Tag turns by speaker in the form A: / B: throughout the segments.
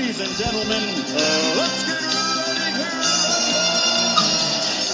A: Ladies and gentlemen, let's get ready to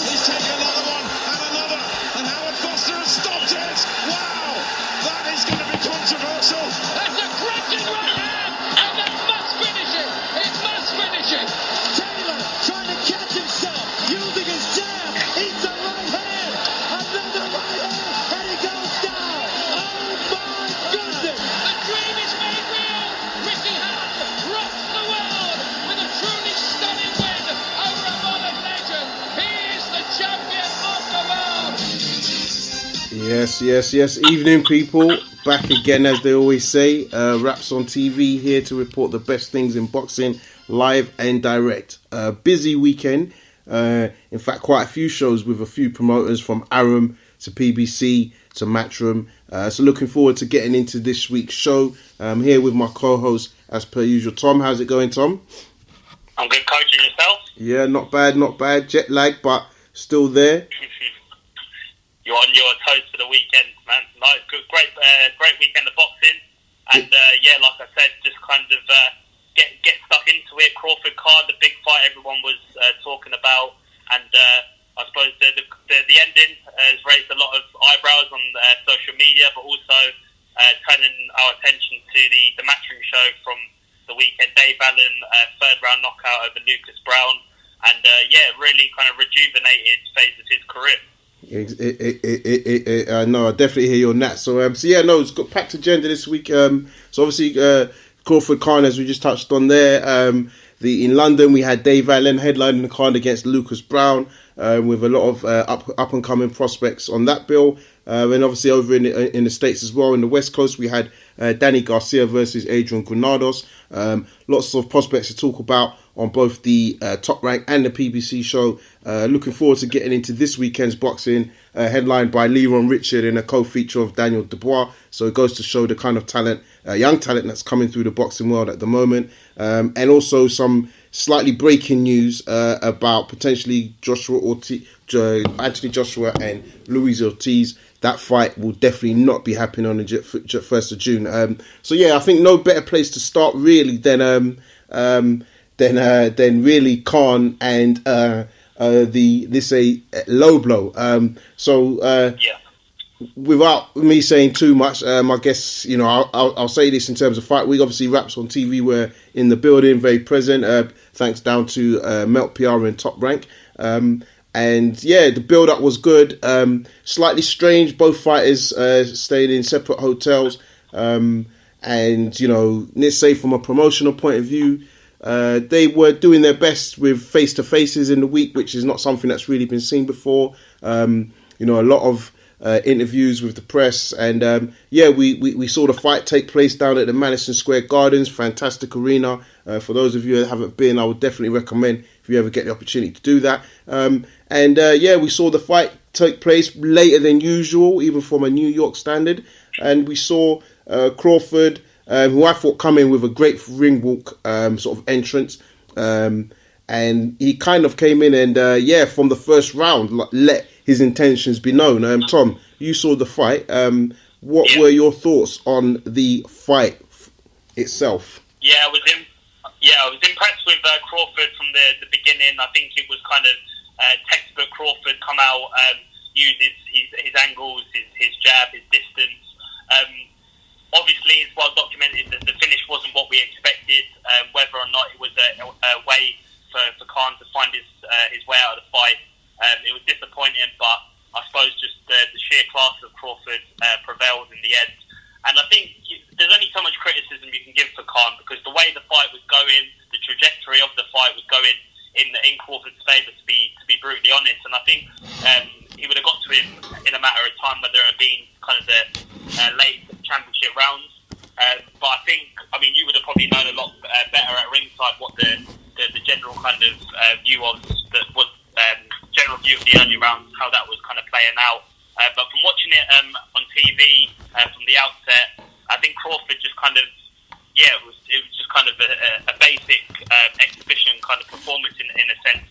A: He's taken another one and another, and Howard Foster has stopped it. Wow, that is going to be controversial.
B: That's a cracking right hand, and that must finish it. It must finish it.
A: Taylor trying to catch himself, using his jab. He's the right hand, another right hand, and he goes down. Oh my goodness!
B: The dream is made real. Ricky Hatton rocks the world with a truly stunning win over a modern legend. He is the champion of the world.
C: Yes. Evening, people. Back again, as they always say. Raps on TV here to report the best things in boxing, live and direct. Busy weekend. In fact, quite a few shows with a few promoters from Arum to PBC to Matchroom. So looking forward to getting into this week's show. I'm here with my co-host, as per usual. Tom, how's it going, Tom?
D: I'm good, coach. And yourself?
C: Yeah, not bad. Jet lag, but still there.
D: You're on your toes for the weekend, man. Nice, good, great weekend of boxing. And like I said, just kind of get stuck into it. Crawford card, the big fight everyone was talking about, and I suppose the ending has raised a lot of eyebrows on social media, but also turning our attention to the matchroom show from the weekend. Dave Allen, third round knockout over Lucas Browne, and really kind of rejuvenated phase of his career.
C: No, I definitely hear you on that. It's got packed agenda this week. So obviously, Crawford Khan, as we just touched on there. In London, we had Dave Allen headlining the card against Lucas Browne, with a lot of up and coming prospects on that bill. And obviously over in the States as well, in the West Coast, we had Danny Garcia versus Adrian Granados. Lots of prospects to talk about on both the Top Rank and the PBC show. Looking forward to getting into this weekend's boxing, headlined by Leron Richard in a co-feature of Daniel Dubois. So it goes to show the kind of talent, young talent that's coming through the boxing world at the moment. And also some slightly breaking news about potentially Anthony Joshua and Luis Ortiz. That fight will definitely not be happening on the 1st of June. I think no better place to start really than really Khan and low blow. Without me saying too much, I guess I'll say this in terms of fight week. Obviously, Raps on TV were in the building, very present. Thanks down to Melt PR and Top Rank. The build-up was good. Slightly strange. Both fighters stayed in separate hotels. Let's say from a promotional point of view, they were doing their best with face-to-faces in the week, which is not something that's really been seen before. A lot of interviews with the press. And we saw the fight take place down at the Madison Square Gardens. Fantastic arena. For those of you that haven't been, I would definitely recommend if you ever get the opportunity to do that. We saw the fight take place later than usual, even from a New York standard. And we saw Crawford, who I thought come in with a great ring walk sort of entrance. And he kind of came in and, from the first round, let his intentions be known. Tom, you saw the fight. What were your thoughts on the fight itself?
D: I was impressed with Crawford from the beginning. I think it was kind of textbook Crawford, come out, use his angles, his jab, his distance. Obviously, it's well documented that the finish wasn't what we expected. Whether or not it was a way for Khan to find his way out of the fight, it was disappointing. But I suppose just the sheer class of Crawford prevailed in the end. And I think there's only so much criticism you can give for Khan, because the way the fight was going, the trajectory of the fight was going in Crawford's favour, to be brutally honest. And I think he would have got to him in a matter of time, whether it had been kind of the late championship rounds. But you would have probably known a lot better at ringside what the general kind of view of general view of the early rounds, how that was kind of playing out. But from watching it on TV from the outset, I think Crawford just kind of, it was just kind of a basic exhibition kind of performance in a sense.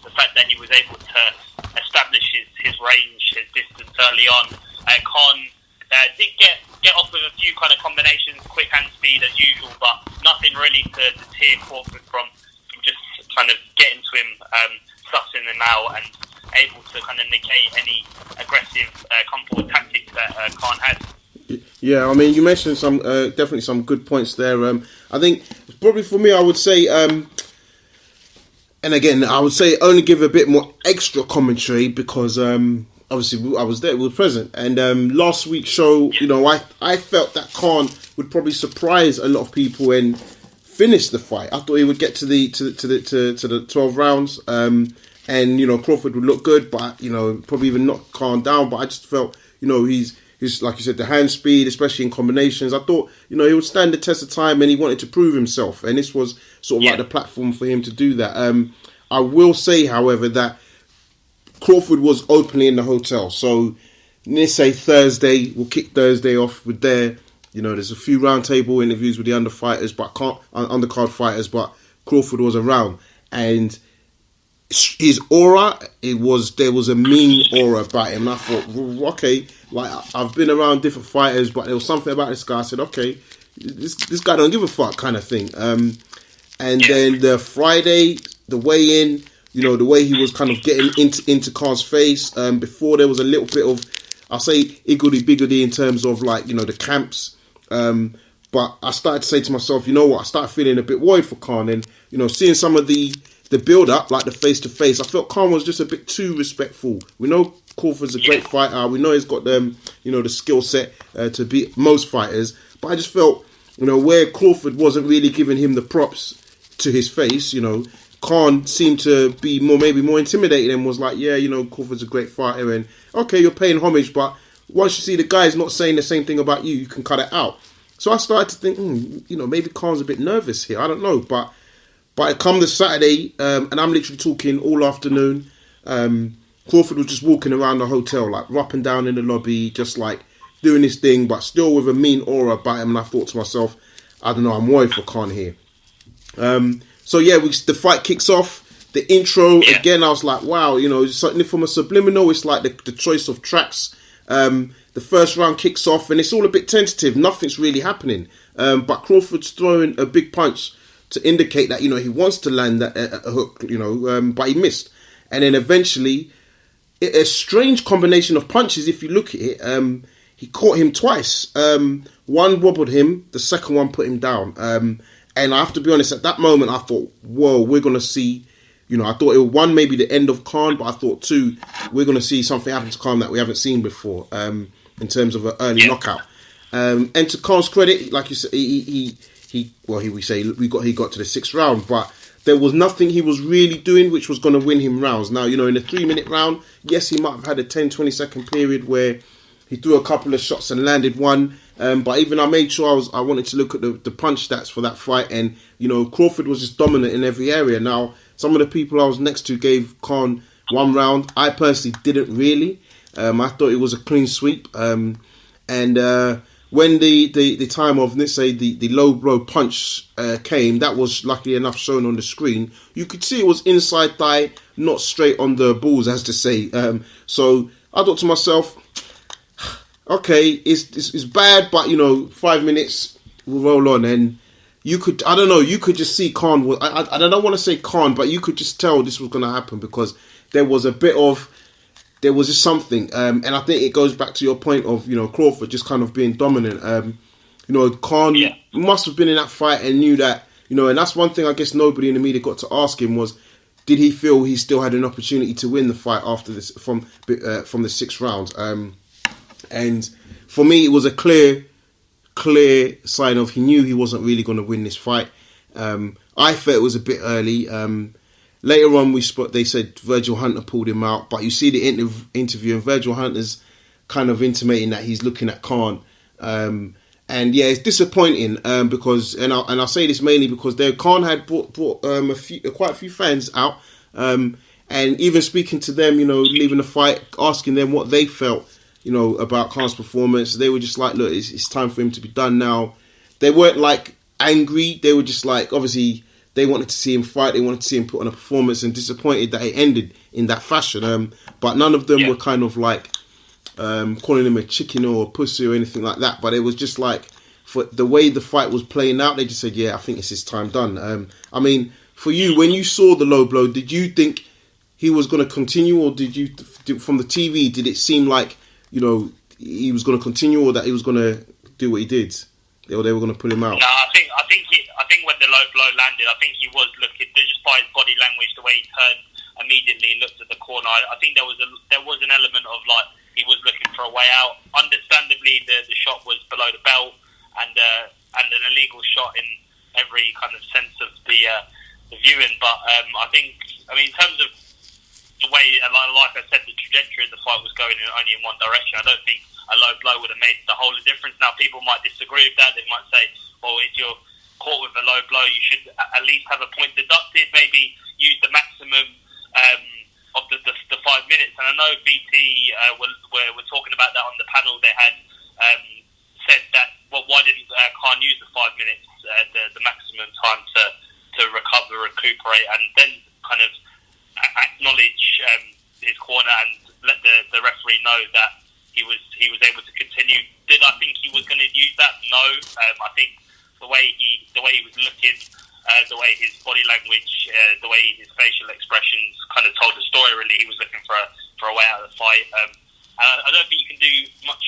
D: The fact that he was able to establish his range, his distance early on. Khan did get off with a few kind of combinations, quick hand speed as usual, but nothing really to to tear Crawford from just kind of getting to him, sussing him out, and able to kind of negate any aggressive come forward tactics that Khan had.
C: Yeah, I mean, you mentioned some definitely some good points there. I think probably for me, I would say, and again, I would say only give a bit more extra commentary because obviously I was there, we were present, and last week's show, you know, I felt that Khan would probably surprise a lot of people and finish the fight. I thought he would get to the 12 rounds, and you know Crawford would look good, but you know probably even knock Khan down. But I just felt, you know, he's like you said, the hand speed, especially in combinations. I thought, you know, he would stand the test of time, and he wanted to prove himself, and this was sort of like the platform for him to do that. I will say, however, that Crawford was openly in the hotel, so let's say Thursday, we'll kick Thursday off with there. You know, there's a few roundtable interviews with the undercard fighters, but Crawford was around, and his aura, there was a mean aura about him. And I thought, okay, like I've been around different fighters, but there was something about this guy. I said, okay, this guy don't give a fuck, kind of thing. And then the Friday, the weigh-in, you know, the way he was kind of getting into Khan's face. Before there was a little bit of, I'll say, iggledy-biggledy in terms of like, you know, the camps. But I started to say to myself, you know what, I started feeling a bit worried for Khan, and you know, seeing some of the build-up, like the face-to-face, I felt Khan was just a bit too respectful. We know Crawford's a great fighter. We know he's got you know, the skill set to beat most fighters. But I just felt, you know, where Crawford wasn't really giving him the props to his face, you know, Khan seemed to be maybe more intimidated and was like, yeah, you know, Crawford's a great fighter, and okay, you're paying homage, but once you see the guy's not saying the same thing about you, you can cut it out. So I started to think, you know, maybe Khan's a bit nervous here. I don't know, but it come this Saturday, and I'm literally talking all afternoon. Crawford was just walking around the hotel, like up and down in the lobby, just like doing his thing, but still with a mean aura about him. And I thought to myself, I don't know, I'm worried for Khan here. So yeah, the fight kicks off. The intro, again, I was like, wow, you know, something from a subliminal. It's like the choice of tracks. The first round kicks off, and it's all a bit tentative. Nothing's really happening. But Crawford's throwing a big punch to indicate that, you know, he wants to land a hook, you know, but he missed. And then eventually, a strange combination of punches, if you look at it, he caught him twice. One wobbled him, the second one put him down. And I have to be honest, at that moment, I thought, whoa, we're going to see, you know, I thought one, maybe the end of Khan, but I thought two, we're going to see something happen to Khan that we haven't seen before, in terms of an early knockout. And to Khan's credit, like you said, he got to the 6th round, but there was nothing he was really doing which was going to win him rounds. Now, you know, in the 3-minute round, yes, he might have had a 10-20 second period where he threw a couple of shots and landed one. But even I made sure I wanted to look at the punch stats for that fight, and you know, Crawford was just dominant in every area. Now, some of the people I was next to gave Khan 1 round. I personally didn't really. I thought it was a clean sweep. And when the time of, let's say, the low blow punch came, that was luckily enough shown on the screen. You could see it was inside thigh, not straight on the balls, as to say. So I thought to myself, okay, it's bad, but you know, 5 minutes will roll on, and you could just see Khan. I don't want to say Khan, but you could just tell this was going to happen because there was just something, and I think it goes back to your point of, you know, Crawford just kind of being dominant. You know, Khan must have been in that fight and knew that, you know, and that's one thing I guess nobody in the media got to ask him was, did he feel he still had an opportunity to win the fight after this from the 6th round? And for me, it was a clear sign of he knew he wasn't really going to win this fight. I felt it was a bit early. Later on, they said Virgil Hunter pulled him out, but you see the interview, and Virgil Hunter's kind of intimating that he's looking at Khan. And yeah, it's disappointing because, and I'll say this mainly because Khan had brought quite a few fans out, and even speaking to them, you know, leaving the fight, asking them what they felt, you know, about Khan's performance. They were just like, look, it's time for him to be done now. They weren't like angry. They were just like, obviously, they wanted to see him fight. They wanted to see him put on a performance, and disappointed that it ended in that fashion. But none of them were kind of like calling him a chicken or a pussy or anything like that. But it was just like for the way the fight was playing out, they just said, yeah, I think it's his time done. I mean, for you, when you saw the low blow, did you think he was going to continue, or did you, from the TV, did it seem like, you know, he was going to continue, or that he was going to do what he did, or they were going to pull him out?
D: No, I think when the low blow landed, I think he was looking, just by his body language, the way he turned immediately and looked at the corner. I think there was an element of like he was looking for a way out. Understandably, the shot was below the belt and an illegal shot in every kind of sense of the viewing. But I mean, in terms of the way, like I said, the trajectory of the fight was going only in one direction. I don't think a low blow would have made the whole of the difference. Now, people might disagree with that. They might say, well, if you're caught with a low blow, you should at least have a point deducted, maybe use the maximum of the 5 minutes. And I know BT were talking about that on the panel. They had said that, well, why didn't Khan use the 5 minutes, the maximum time to recuperate, and then kind of acknowledge his corner and let the referee know that he was able to continue. Did I think he was going to use that? No. I think the way he was looking, the way his body language, the way his facial expressions kind of told the story. Really, he was looking for a way out of the fight. I don't think you can do much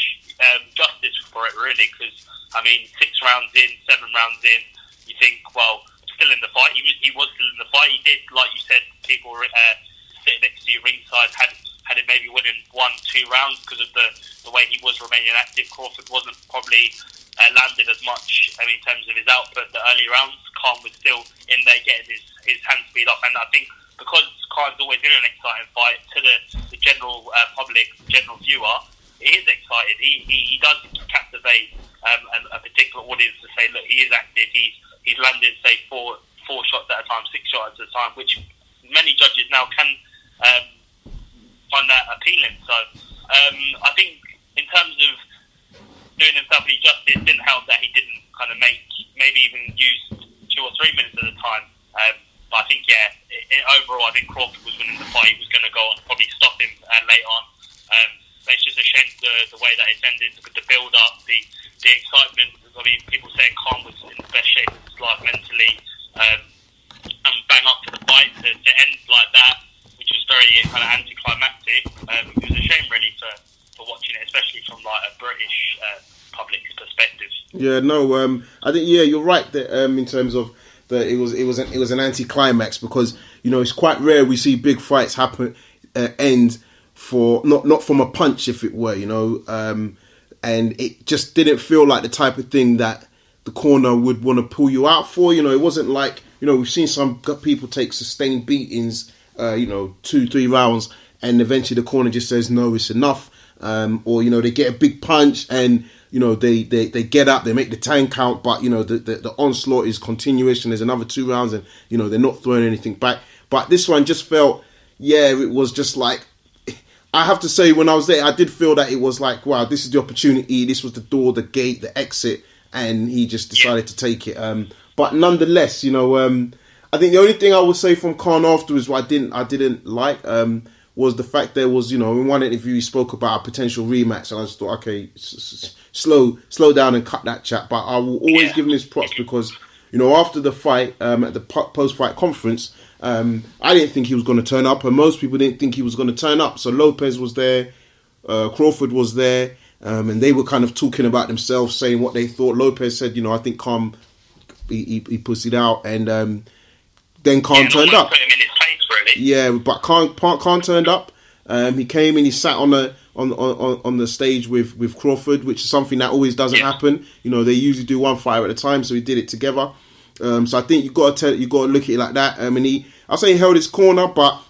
D: justice for it, really, because I mean, 6 rounds in, 7 rounds in, you think, well, still in the fight. He was still in the fight. He did, like you said, people sitting next to you ringside had it maybe winning 1-2 rounds because of the way he was remaining active. Crawford wasn't probably landed as much in terms of his output the early rounds. Khan was still in there getting his hand speed up, and I think because Khan's always in an exciting fight, to the general public, general viewer, he is excited. He does captivate a particular audience to say, look, he is active. He's landed, say, four shots at a time, 6 shots at a time, which many judges now can find that appealing. So I think in terms of doing himself any justice, it didn't help that he didn't kind of maybe even use 2 or 3 minutes at a time. But I think, overall, I think Crawford was winning the fight. He was going to go on, probably stop him late on. But it's just a shame the way that it's ended, the build-up, the excitement. I mean, people saying Khan was in the best shape of his life mentally, and bang up for the fight to end like that, which was very kind of anticlimactic. It was a shame, really, for watching it, especially from like a British public's perspective.
C: Yeah, no, I think you're right that in terms of that it was an anticlimax, because you know it's quite rare we see big fights happen end for not from a punch, if it were, you know, and it just didn't feel like the type of thing that the corner would want to pull you out for. You know, it wasn't like, you know, we've seen some people take sustained beatings, 2-3 rounds, and eventually the corner just says no, it's enough, or you know they get a big punch and you know they get up, they make the 10 count, but you know the onslaught is continuous and there's another 2 rounds and you know they're not throwing anything back. But this one just felt, it was just like, I have to say, when I was there, I did feel that it was like, wow, this is the opportunity, this was the door, the gate, the exit, and he just decided to take it. But nonetheless, you know, I think the only thing I would say from Khan afterwards, what I didn't like, was the fact there was, you know, in one interview he spoke about a potential rematch, and I just thought, okay, slow down and cut that chat. But I will always give him his props, because, you know, after the fight, at the post-fight conference, I didn't think he was going to turn up, and most people didn't think he was going to turn up. So Lopez was there, Crawford was there, and they were kind of talking about themselves, saying what they thought. Lopez said, you know, I think Khan, he pussied out, and then Khan turned up.
D: Put him in his place, really.
C: Yeah, but Khan turned up. He came and he sat on the stage with Crawford, which is something that always doesn't happen. You know, they usually do one fight at a time, so he did it together. So I think you got to look at it like that. And I'll say he held his corner, but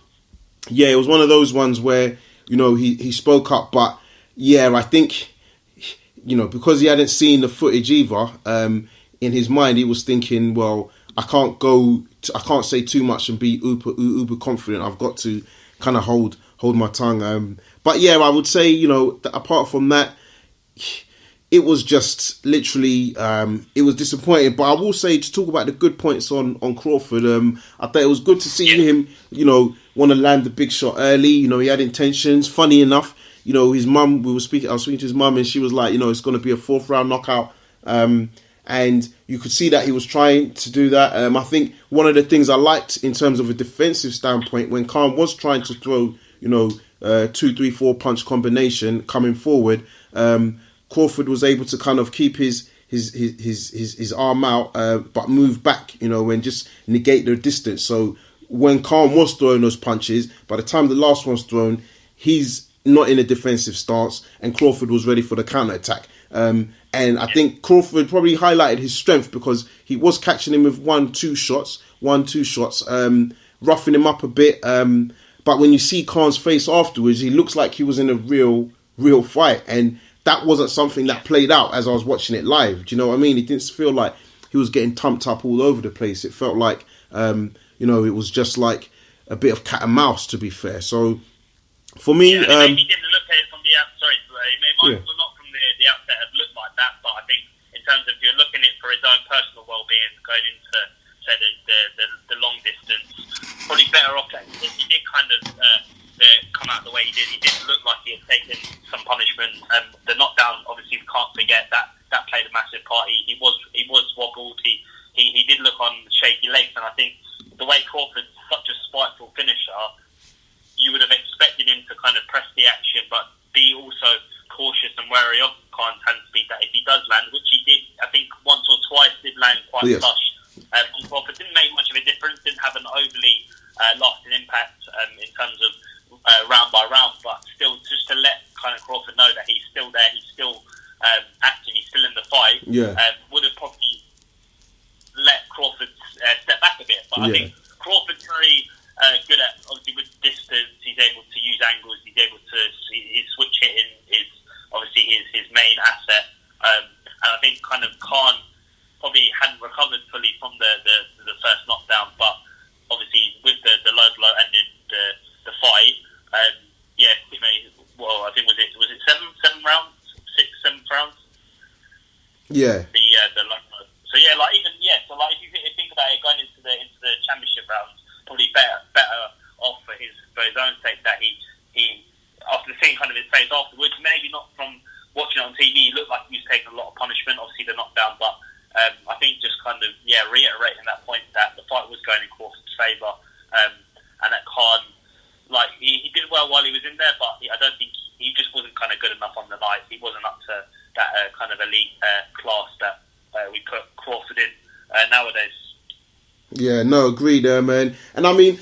C: yeah, it was one of those ones where, you know, he spoke up. But yeah, I think, you know, because he hadn't seen the footage either, in his mind he was thinking, well, I can't say too much and be uber confident. I've got to kind of hold my tongue. But yeah, I would say, you know, apart from that, it was just literally, it was disappointing. But I will say, to talk about the good points on Crawford, I thought it was good to see him, you know, want to land the big shot early. You know, he had intentions. Funny enough, you know, his mum, I was speaking to his mum, and she was like, you know, it's going to be a 4th round knockout. and you could see that he was trying to do that. I think one of the things I liked in terms of a defensive standpoint, when Khan was trying to throw, 2, 3, 4 punch combination coming forward, Crawford was able to kind of keep his arm out, but move back, and just negate the distance. So when Khan was throwing those punches, by the time the last one's thrown, he's not in a defensive stance, and Crawford was ready for the counter attack. And I think Crawford probably highlighted his strength because he was catching him with 1-2 shots, roughing him up a bit. But when you see Khan's face afterwards, he looks like he was in a real fight. And that wasn't something that played out as I was watching it live. Do you know what I mean? It didn't feel like he was getting thumped up all over the place. It felt like, it was just like a bit of cat and mouse, to be fair. So for me...
D: he didn't look at it from the outside. It might not from the outset have looked like that, but I think in terms of you're looking at it for his own personal well-being, going into, say, the long distance, probably better off that he did kind of come out the way he did. He didn't look like he had taken some punishment. The knockdown, obviously, we can't forget that played a massive part. He was wobbled. He did look on shaky legs, and I think the way Crawford's such a spiteful finisher, you would have expected him to kind of press the action, but be also cautious and wary of Khan's hand speed, that if he does land, which he did, I think once or twice did land quite flush. Crawford didn't make much of a difference, didn't have an overly lasting impact in terms of round by round, but still just to let kind of Crawford know that he's still there, he's still active, he's still in the fight, would have probably let Crawford step back a bit. But I think Crawford's very good at, obviously with distance, he's able to use angles, he's able to, his switch hitting is obviously his main asset, and I think kind of Khan probably hadn't recovered fully from the first knockdown, but obviously with the low blow ended the fight, I think was it 7 rounds, 7 rounds? Yeah. The low blow. So if you think about it, going into the championship rounds, probably better off for his own sake that he after seeing kind of his face afterwards, maybe not from watching it on TV, he looked like he was taking a lot of punishment, obviously the knockdown, but I think just kind of reiterating that point that the fight was going in Crawford's favour, and that Khan, like he did well while he was in there, but I don't think he just wasn't kind of good enough on the night. He wasn't up to that kind of elite class that we put Crawford in nowadays.
C: Yeah, no, agreed, man. And I mean,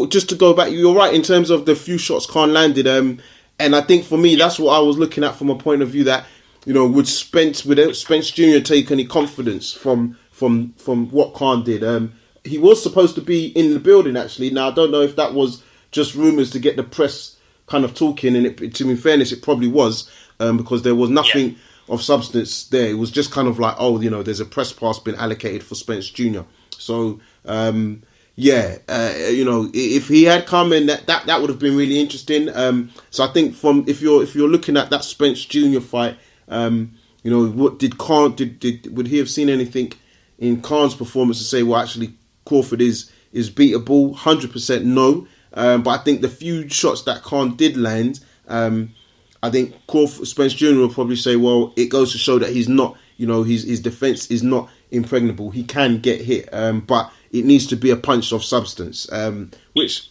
C: just to go back, you're right in terms of the few shots Khan landed. And I think for me, that's what I was looking at from a point of view that, would Spence Jr. take any confidence from what Khan did? He was supposed to be in the building, actually. Now, I don't know if that was just rumours to get the press kind of talking. And to be fairness, it probably was, because there was nothing of substance there. It was just kind of like, there's a press pass been allocated for Spence Jr. So, if he had come in, that would have been really interesting. So I think if you're looking at that Spence Jr. fight, what did Khan would he have seen anything in Khan's performance to say, well, actually Crawford is beatable? 100% no. But I think the few shots that Khan did land, I think Spence Jr. will probably say, well, it goes to show that he's not, his defense is not impregnable. He can get hit, but it needs to be a punch of substance, which,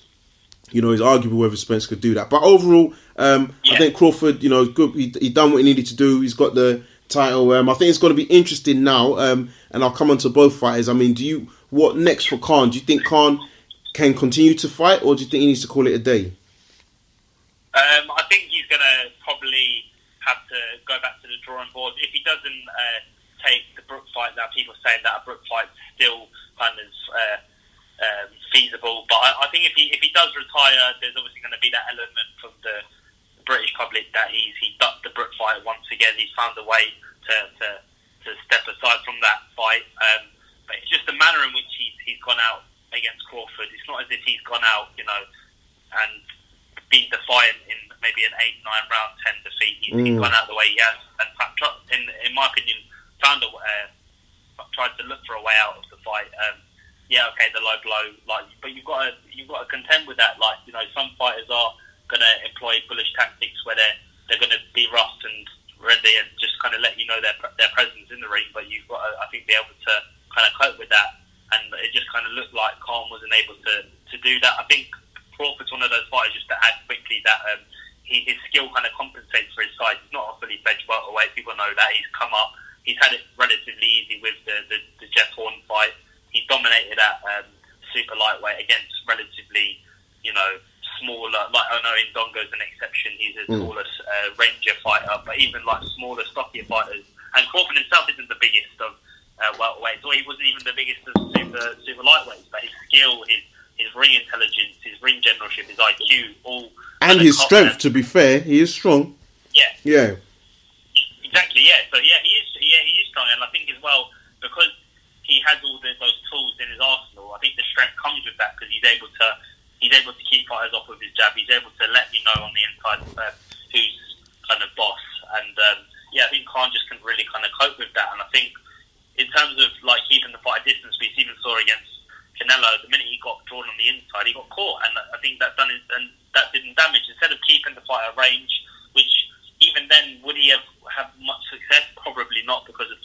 C: is arguable whether Spence could do that. But overall, I think Crawford, good. He done what he needed to do. He's got the title. I think it's going to be interesting now, and I'll come on to both fighters. I mean, what next for Khan? Do you think Khan can continue to fight, or do you think he needs to call it a day?
D: I think he's going to probably have to go back to the drawing board. If he doesn't take the Brook fight, that people say that a Brook fight's still kind of feasible. But I think if he does retire, there's obviously going to be that element from the British public that he ducked the Brook fight once again. He's found a way to step aside from that fight. But it's just the manner in which he's gone out against Crawford. It's not as if he's gone out, and beat Defiant in maybe an 8-9 round 10 defeat. He's gone out the way he has, and in my opinion, tried to look for a way out of the fight. The low blow, but you've got to contend with that. Some fighters are going to employ bullish tactics where they're going to be rough and ready and just kind of let you know their presence in the ring, but you've got to, I think, be able to kind of cope with that. And it just kind of looked like Khan wasn't able to do that. I think Crawford's one of those fighters, just to add quickly, that his skill kind of compensates for his size. He's not a fully fledged welterweight. People know that. He's come up. He's had it relatively easy with the Jeff Horn fight. He dominated at super lightweight against relatively, smaller. Like, I know Indongo's an exception. He's the tallest Ranger fighter, but even like smaller, stockier fighters. And Crawford himself isn't the biggest of welterweights, or he wasn't even the biggest of super lightweights. But his skill, his ring intelligence, his ring generalship, his IQ, all
C: and his strength. To be fair, he is strong.
D: Yeah.
C: Yeah.
D: Exactly. Yeah. So he is strong, and I think as well because he has all those tools in his arsenal. I think the strength comes with that because he's able to keep fighters off with his jab. He's able to let you know on the inside who's kind of boss, and I think Khan just can really kind of cope with that. And I think in terms of like keeping the fight at distance, we even saw against Canelo, the minute he got drawn on the inside, he got caught, and I think that did him damage. Instead of keeping the fight at range, which even then would he have much success? Probably not, because of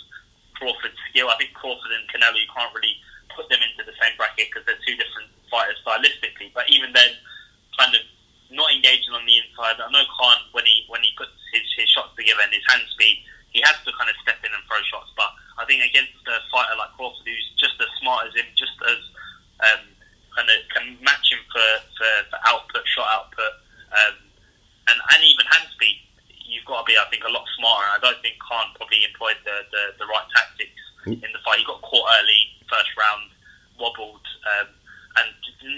D: Crawford's skill. I think Crawford and Canelo, you can't really put them into the same bracket because they're two different fighters stylistically. But even then, kind of not engaging on the inside. I know Khan, when he puts his shots together and his hand speed, he has to kind of step in and throw shots. But I think against a fighter like Crawford, who's just as smart as him, just as kind of can match him for output, shot output, and even hand speed, you've got to be, I think, a lot smarter. And I don't think Khan probably employed the right tactics in the fight. He got caught early, first round, wobbled, and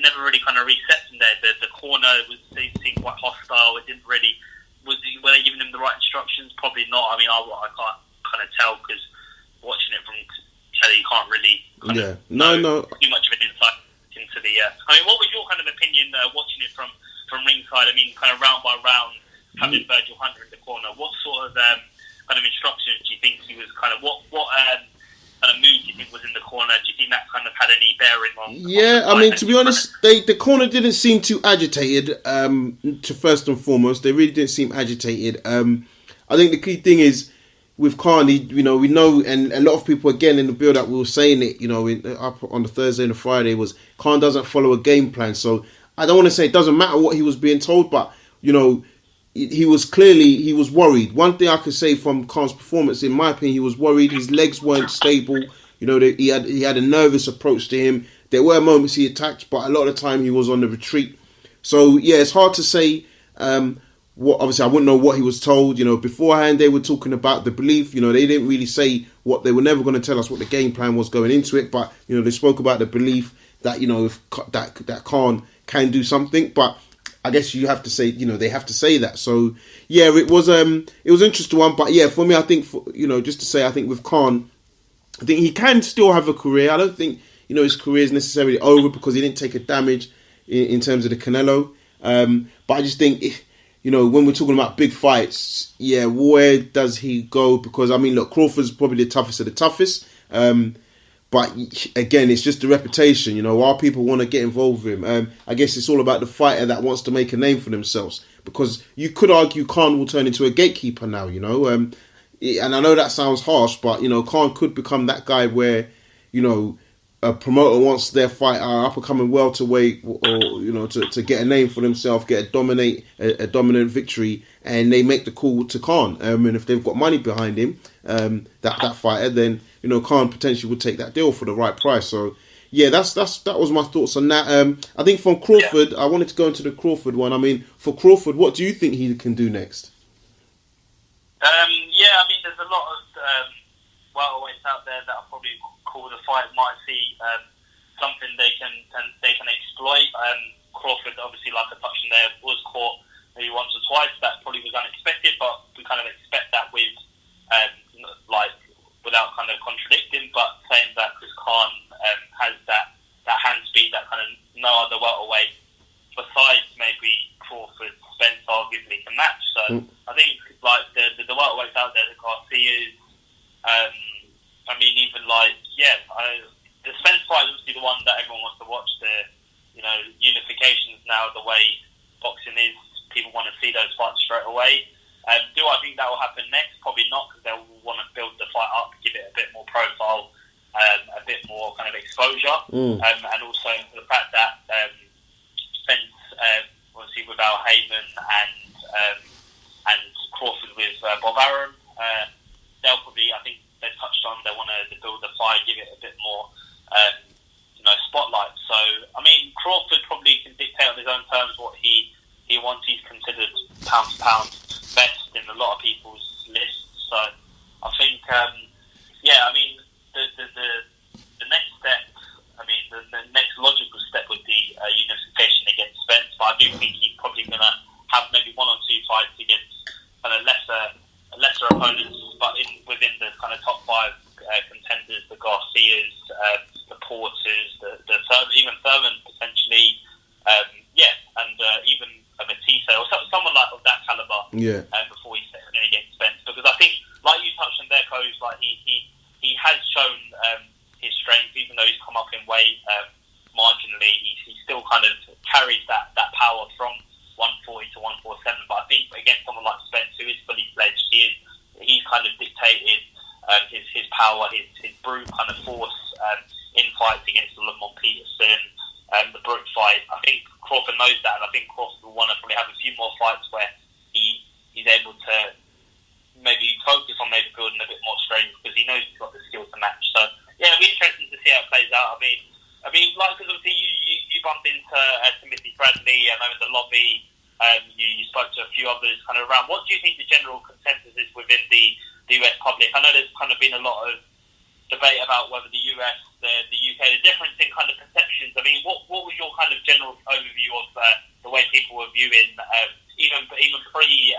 D: never really kind of reset from there. The corner seemed quite hostile. It didn't really. Were they giving him the right instructions? Probably not. I mean, I can't kind of tell because watching it from telly, you can't really know too much of an insight into the. I mean, what was your kind of opinion watching it from ringside? I mean, kind of round by round, having Virgil Hunter in the corner. What sort of kind of instructions do you think he was kind of what kind of mood do you think was in the corner? Do you think that kind of had any bearing on?
C: Yeah, I mean, to be honest, the corner didn't seem too agitated. To first and foremost, they really didn't seem agitated. I think the key thing is with Khan, we know, and a lot of people again in the build-up we were saying it, up on the Thursday and the Friday, was Khan doesn't follow a game plan. So I don't want to say it doesn't matter what he was being told, but he was worried. One thing I could say from Khan's performance, in my opinion, he was worried. His legs weren't stable. He had a nervous approach to him. There were moments he attacked, but a lot of the time he was on the retreat. So yeah, it's hard to say. Obviously, I wouldn't know what he was told. Beforehand they were talking about the belief. They didn't really say what they were never going to tell us what the game plan was going into it. But they spoke about the belief that if that Khan can do something, but I guess you have to say, they have to say that. So yeah, it was an interesting one. But yeah, for me, I think just to say, I think with Khan, I think he can still have a career. I don't think his career is necessarily over because he didn't take a damage in terms of the Canelo. But I just think when we're talking about big fights, yeah, where does he go? Because I mean, look, Crawford's probably the toughest of the toughest. But again, it's just the reputation, why people want to get involved with him. I guess it's all about the fighter that wants to make a name for themselves. Because you could argue Khan will turn into a gatekeeper now, And I know that sounds harsh, but, Khan could become that guy where, a promoter wants their fighter up and coming welterweight or to get a name for themselves, get a dominant victory, and they make the call to Khan. And if they've got money behind him, that fighter, then Khan potentially would take that deal for the right price. So yeah, that was my thoughts on that. I think from Crawford, I wanted to go into the Crawford one. I mean, for Crawford, what do you think he can do next?
D: Yeah, I mean, there's a lot of welterweights out there that are probably call the fight, might see something they can exploit. Crawford, obviously, like I touched on there, was caught maybe once or twice. That probably was unexpected, but we kind of expect that with without kind of contradicting, but saying that Chris Khan has that hand speed that kind of no other welterweight besides maybe Crawford, Spence arguably can match. So I think like the welterweights out there, the Garcias, I mean, even the Spence fight is obviously the one that everyone wants to watch. The unifications now, the way boxing is, people want to see those fights straight away. Do I think that will happen next? Probably not, because they'll want to build the fight up, give it a bit more profile, a bit more kind of exposure, and also the fact that Spence, obviously without Heyman and Crawford with Bob Arum, they'll probably, I think they've touched on, they want to build the fight, give it a bit more, spotlight. So, I mean, Crawford probably can dictate on his own terms what he wants. He's considered pound for pound best in a lot of people's lists. So, I think, I mean, the next step, I mean, the next logical step would be unification against Spence. But I do think he's probably going to have maybe one or two fights against kind of lesser opponents, but within the kind of top five contenders, the Garcias, the Porters, even Thurman potentially, and even a Matisse or someone like of that caliber.
C: Yeah.
D: Before he steps in against Spence, because I think, like you touched on there, Coach, like he has shown his strength, even though he's come up in weight marginally. He still kind of carries that power from 140 to 147. But I think against someone like Spence, who is fully fledged, he's kind of dictated his power, his brute kind of force in fights against Lamont Peterson, the Brook fight. I think Crawford knows that, and I think Crawford will want to probably have a few more fights where he's able to maybe focus on maybe building a bit more strength, because he knows he's got the skill to match. So yeah, it'll be interesting to see how it plays out. I mean, like, because obviously you bumped into Timothy Bradley. I know in the lobby you spoke to a few others kind of around. What do you think the general consensus is within the US public? I know there's kind of been a lot of debate about whether the US, the UK, the difference in kind of perceptions. I mean, what was your kind of general overview of the way people were viewing, even pre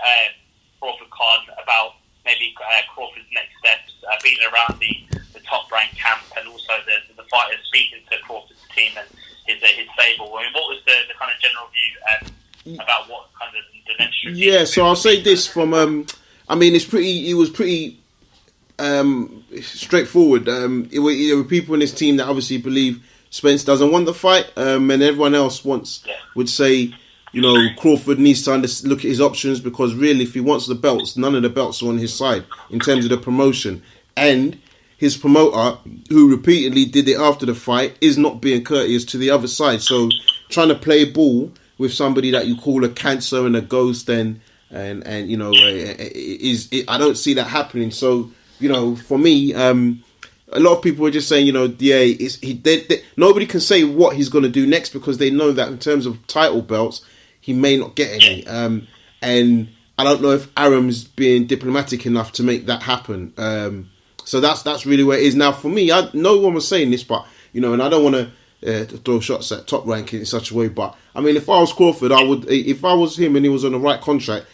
D: Crawford Khan, about maybe Crawford's next steps, being around the top ranked camp, and also the fighters speaking to Crawford's team and his stable? I mean, what was the kind of general view about what kind of the next?
C: Yeah, so I'll say this from I mean, it was pretty straightforward. There were people in his team that obviously believe Spence doesn't want the fight, and everyone else would say, you know, Crawford needs to look at his options, because really, if he wants the belts, none of the belts are on his side in terms of the promotion. And his promoter, who repeatedly did it after the fight, is not being courteous to the other side. So trying to play ball with somebody that you call a cancer and a ghost and you know, I don't see that happening. So, you know, for me, a lot of people are just saying, you know, nobody can say what he's going to do next, because they know that in terms of title belts, he may not get any. And I don't know if Arum's being diplomatic enough to make that happen. So that's really where it is now for me. No one was saying this, but, you know, and I don't want to throw shots at Top Rank in such a way, but I mean, if I was Crawford, I would. If I was him and he was on the right contract,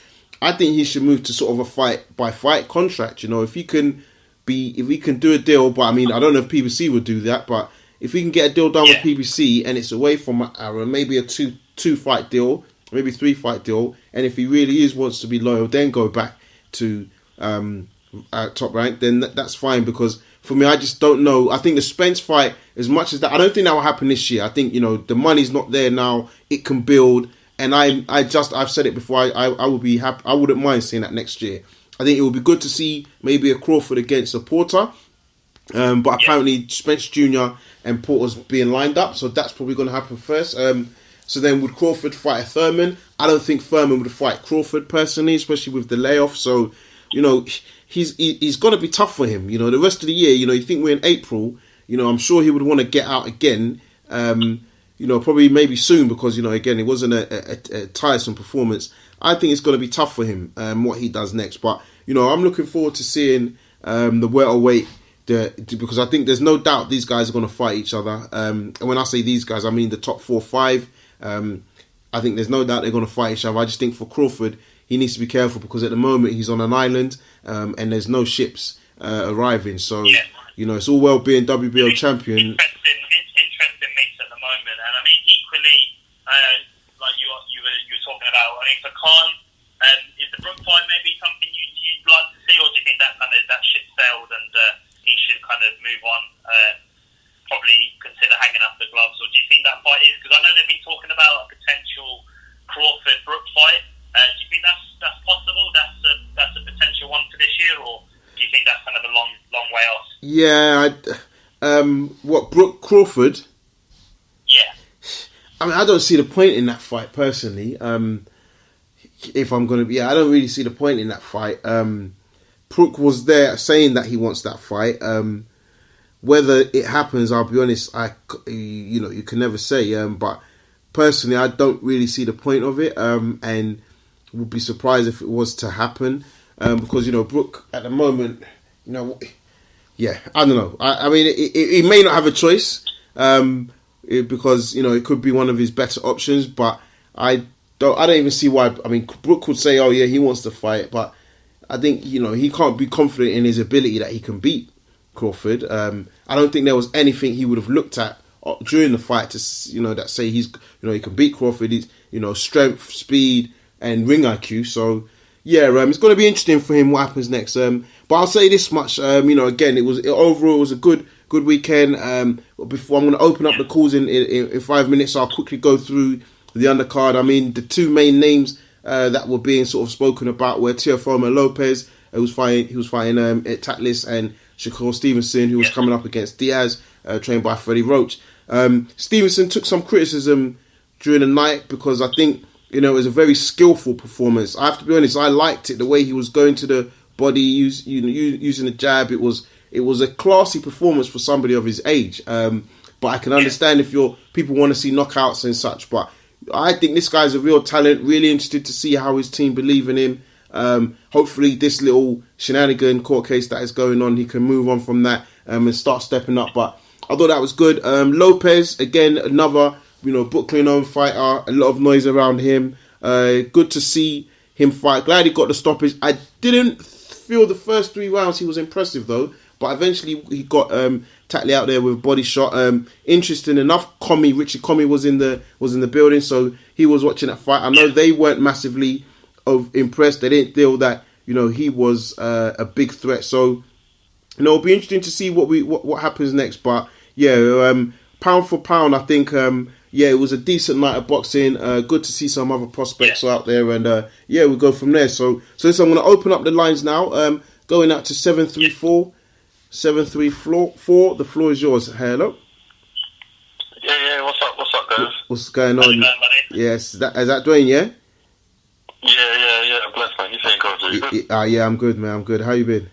C: I think he should move to sort of a fight by fight contract. You know, if he can do a deal, but I mean, I don't know if PBC would do that, but if we can get a deal done with PBC and it's away from Arum, maybe a two fight deal, maybe 3 fight deal, and if he really wants to be loyal, then go back to Top Rank, then that's fine. Because for me, I just don't know. I think the Spence fight, as much as that, I don't think that will happen this year. I think, you know, the money's not there now. It can build, and I've said it before. I would be happy. I wouldn't mind seeing that next year. I think it would be good to see maybe a Crawford against a Porter, but apparently Spence Jr. and Porter's being lined up, so that's probably going to happen first. So then would Crawford fight a Thurman? I don't think Thurman would fight Crawford personally, especially with the layoff. So, you know, he's got to be tough for him. You know, the rest of the year, you know, you think we're in April, you know, I'm sure he would want to get out again, you know, probably maybe soon, because, you know, again, it wasn't a tiresome performance. I think it's going to be tough for him, what he does next. But, you know, I'm looking forward to seeing the welterweight, because I think there's no doubt these guys are going to fight each other. And when I say these guys, I mean the top 4 or 5. I think there's no doubt they're going to fight each other. I just think for Crawford, he needs to be careful, because at the moment he's on an island, and there's no ships arriving. So, you know, it's all well being WBO champion.
D: Interesting mix at the moment. And I mean, equally, like you were talking about, I mean, for Khan, is the Brook fight maybe something you'd like to see, or do you think that ship sailed and he should kind of move on, probably consider hanging up the gloves? Or do you think that fight is, because I know they've been talking about a potential Crawford-Brook fight, do you think that's possible? That's this year, or do you think that's kind of a long way off?
C: Yeah, what, Brooke Crawford?
D: Yeah.
C: I mean, I don't see the point in that fight personally. If I'm going to be, I don't really see the point in that fight. Brooke was there saying that he wants that fight. Whether it happens, I'll be honest, you can never say. But personally, I don't really see the point of it, and would be surprised if it was to happen, because Brooke at the moment, yeah, I don't know. I mean, he may not have a choice, because it could be one of his better options, but I don't even see why. I mean, Brooke could say, "Oh yeah, he wants to fight," but I think he can't be confident in his ability that he can beat Crawford. I don't think there was anything he would have looked at during the fight to that say he can beat Crawford. He's strength, speed, and ring IQ. So yeah, it's going to be interesting for him what happens next. But I'll say this much. Again, overall it was a good weekend. Before I'm going to open up the calls in 5 minutes, so I'll quickly go through the undercard. I mean, the two main names that were being sort of spoken about were Teofimo Lopez, who was fighting Tatlis, and Shakur Stevenson, who was coming up against Diaz, trained by Freddie Roach. Stevenson took some criticism during the night because I think it was a very skillful performance. I have to be honest, I liked it, the way he was going to the body, using the jab. It was a classy performance for somebody of his age. But I can understand if people want to see knockouts and such. But I think this guy's a real talent. Really interested to see how his team believe in him. Hopefully this little shenanigan court case that is going on, he can move on from that and start stepping up. But I thought that was good. Lopez, again, another Brooklyn-owned fighter. A lot of noise around him. Good to see him fight. Glad he got the stoppage. I didn't feel the first 3 rounds he was impressive though. But eventually he got Tatley out there with a body shot. Interesting enough, Richie Comey was in the building, so he was watching that fight. I know they weren't massively impressed. They didn't feel that he was a big threat. So it'll be interesting to see what happens next. But yeah, pound for pound, I think it was a decent night of boxing. Good to see some other prospects out there, and we'll go from there. So I'm going to open up the lines now. Going out to 734. 734. The floor is yours. Hello.
E: Yeah. What's up, guys?
C: What's going on?
D: How's it going, buddy?
C: Yes, is that Dwayne? Yeah.
E: Yeah. Bless man. You saying, Garcia?
C: Yeah, I'm good, man. I'm good. How you been?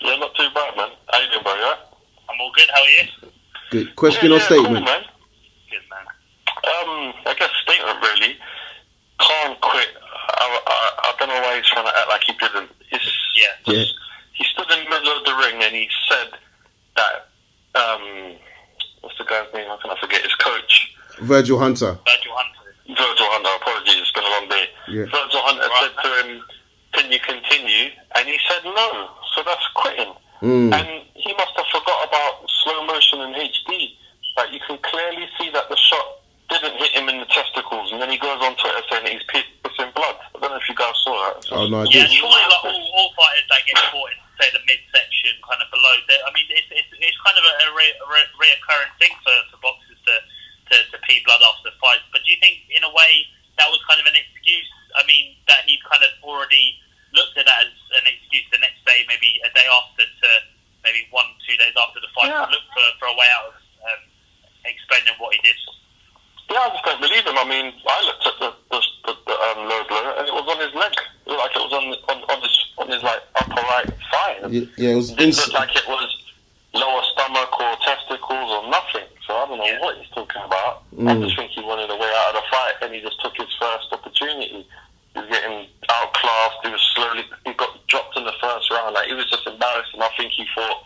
E: Yeah, not too bad, man. How you doing, bro? You right?
D: I'm all good. How are you?
C: Good. Question or statement?
E: Cool, man.
D: Good, man.
E: I guess statement really. Can't quit. I don't know why he's trying to act like he didn't. He stood in the middle of the ring and he said that, what's the guy's name? How can I forget? His coach.
C: Virgil Hunter,
E: apologies, it's been a long day.
C: Yeah.
E: Virgil Hunter said to him, can you continue? And he said no, so that's quitting. And he must have forgot about slow motion and HD. Like, you can clearly see that the shot didn't hit him in the testicles, and then he goes on Twitter saying that he's pissing blood. I don't know if you guys saw that.
C: Oh no, I
D: Yeah,
C: did.
D: surely like all fighters that get caught in, say, the midsection, kind of below. I mean, it's kind of a reoccurring thing for boxers to pee blood after fights. But do you think, in a way, that was kind of an excuse? I mean, that he kind of already looked at that as an excuse the next day, maybe a day after, to maybe 1-2 days after the fight, to look for a way out of explaining what he did.
E: Yeah, I just don't believe him. I mean, I looked at the low blow, and it was on his leg. It looked like it was on his like upper right thigh.
C: Yeah, it was.
E: It didn't look like it was lower stomach or testicles or nothing. So I don't know what he's talking about. I just think he wanted a way out of the fight, and he just took his first opportunity. He was getting outclassed. He got dropped in the first round. Like, he was just embarrassed, and I think he thought,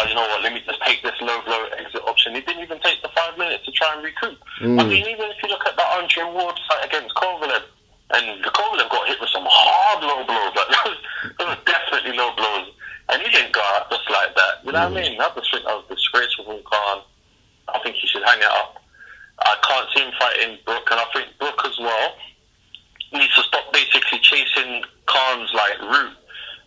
E: you know what, let me just take this low blow exit option. He didn't even take the 5 minutes to try and recoup. I mean, even if you look at the Andre Ward fight against Kovalev, and Kovalev got hit with some hard low blows. Like, those were definitely low blows. And he didn't go out just like that. You know what I mean? I just think that was disgraceful from Khan. I think he should hang it up. I can't see him fighting Brooke, and I think Brooke as well needs to stop basically chasing Khan's like route.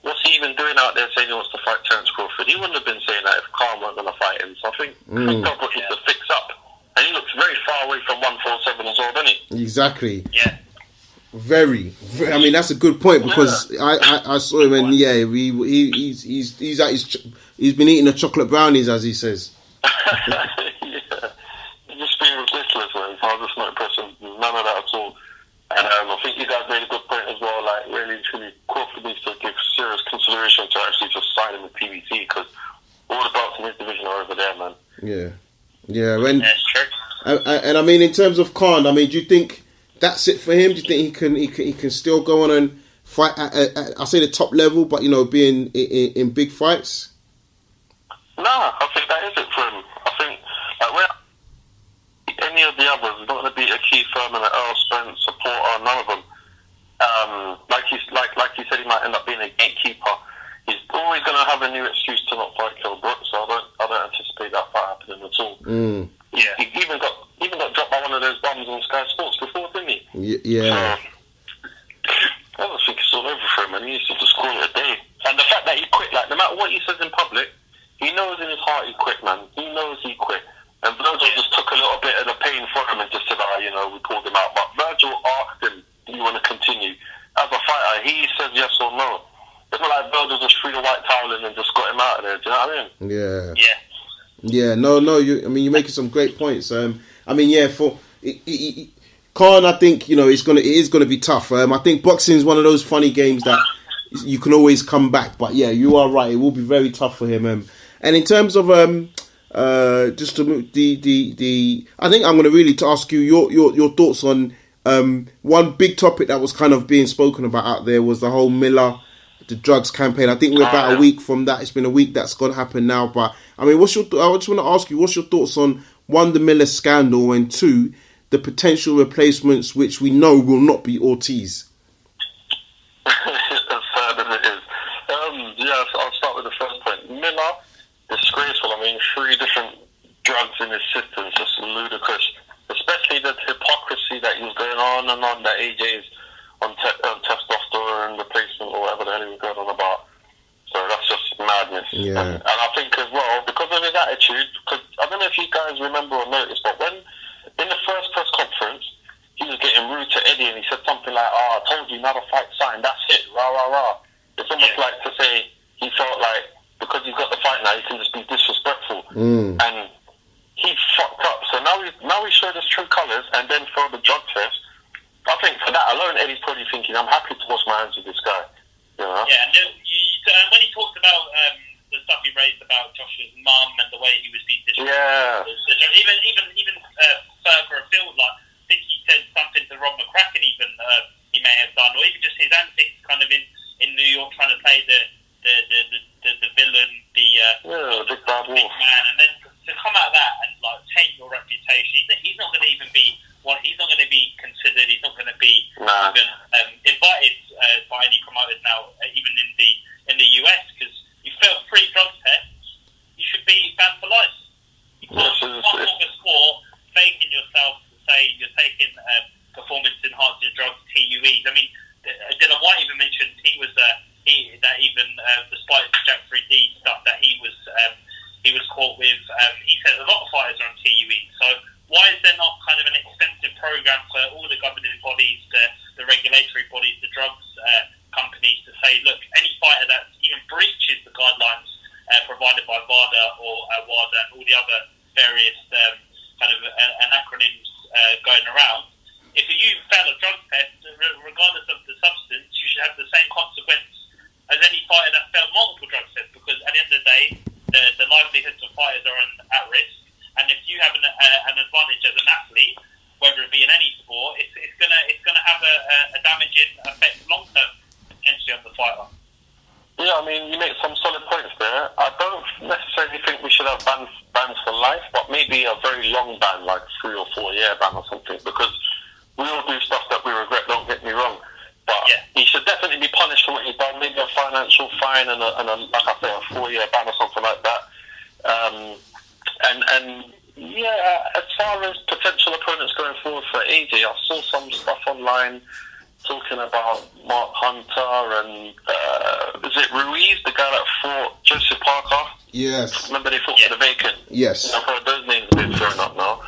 E: What's he even doing out there saying he wants to fight Terence Crawford? He wouldn't have been saying that if Khan weren't going to fight him. So I think Brooke needs to fix up. And he looks very far away from 147 as well, doesn't he?
C: Exactly.
D: Yeah.
C: Very, I mean, that's a good point because I saw him and he's been eating the chocolate brownies, as he says.
E: He's just being ridiculous, man. I was just not impressed with none of that at all. And I think you guys made a good point as well. Like, really, truly, Crawford needs to give serious consideration to actually just sign him with PBC because all the belts in his division are over there, man.
C: Yeah.
D: That's true.
C: And I mean, in terms of Khan, I mean, do you think that's it for him? Do you think he can still go on and fight at I say the top level, but being in big fights?
E: Nah, I think that is it for him. I think where any of the others is not going to be a key firm and an Earl Spence supporter, none of them. Like you said, he might end up being a gatekeeper. He's always going to have a new excuse to not fight Kell Brook, so I don't anticipate that fight happening at all.
D: Yeah,
E: he even got dropped by one of those bums on Sky Sports before, didn't he?
C: Yeah.
E: So, I don't think it's all over for him, and he needs to just call it a day. And the fact that he quit, like, no matter what he says in public, he knows in his heart he quit, man. He knows he quit. And Virgil just took a little bit of the pain for him and just said, we pulled him out. But Virgil asked him, do you want to continue? As a fighter, he says yes or no. It's not like Virgil just threw the white towel in and just got him out of there. Do you know what I mean?
C: Yeah.
D: Yeah.
C: Yeah, no. You're making some great points. For Khan, I think it is gonna be tough. I think boxing is one of those funny games that you can always come back. But yeah, you are right. It will be very tough for him. And in terms of just to the I think I'm going to really to ask you your thoughts on one big topic that was kind of being spoken about out there was the whole Miller, the drugs campaign. I think we're about a week from that. It's been a week that's going to happen now. But I mean, I just want to ask you, what's your thoughts on one, the Miller scandal, and two, the potential replacements which we know will not be Ortiz?
E: As sad as it is. I'll start with the first point. Miller, disgraceful. I mean, 3 different drugs in his system is just ludicrous. Especially the hypocrisy that he was going on and on, that AJ's on testosterone replacement or whatever the hell he was going on about. So that's just madness.
C: Yeah.
E: And I think as well, because of his attitude, because I don't know if you guys remember or noticed, but when in the first press conference, he was getting rude to Eddie and he said something like, I told you, now the fight's signed, that's it, rah, rah, rah. It's almost like to say he felt like because he's got the fight now, he can just be disrespectful. And he fucked up. So now he showed his true colours and then failed the drug test. I think for that alone, Eddie's probably thinking, I'm happy to wash my hands with this guy. You know?
D: Yeah, and when he talked about the stuff he raised about Josh's mum and the way he was being disrespectful, even further afield, like I think he said something to Rob McCracken even he may have done, or even just his antics kind of in New York trying to play the villain, the
E: big bad wolf
D: man, and then to come out of that and like take your reputation, he's not going to even be he's not going to be considered. He's not going to be even invited by any promoters now, even in the US, because you failed 3 drug tests. You should be banned for life. You can't walk a sport faking yourself to say you're taking performance enhancing drugs, TUEs. I mean, Dylan White even mentioned despite the Jack 3D stuff that he was caught with, he says a lot of fighters are on TUEs. So why is there not kind of an extensive program for all the governing bodies, the regulatory bodies, the drugs companies to say, look, any fighter that even breaches the guidelines provided by VADA or WADA and all the other various kind of acronyms going around, if you fail a drug test, regardless of the substance, you should have the same consequence as any fighter that failed multiple drug tests, because at the end of the day, the livelihoods of fighters are at risk, and if you have an advantage as an athlete, whether it be in any sport, it's gonna have a damaging effect long term potentially on the fighter.
E: Yeah, I mean, you make some solid points there. I don't necessarily think we should have bans for life, but maybe a very long ban, like 3 or 4 year ban or something, because we all do stuff that we regret, don't get me wrong. But he should definitely be punished for what he's done, maybe a financial fine and a like I say, a 4-year ban or something like that. As far as potential opponents going forward for AJ, I saw some stuff online talking about Mark Hunter and is it Ruiz, the guy that fought Joseph Parker?
C: Yes.
E: Remember they fought for the vacant?
C: Yes.
E: I've heard those names have been thrown up now.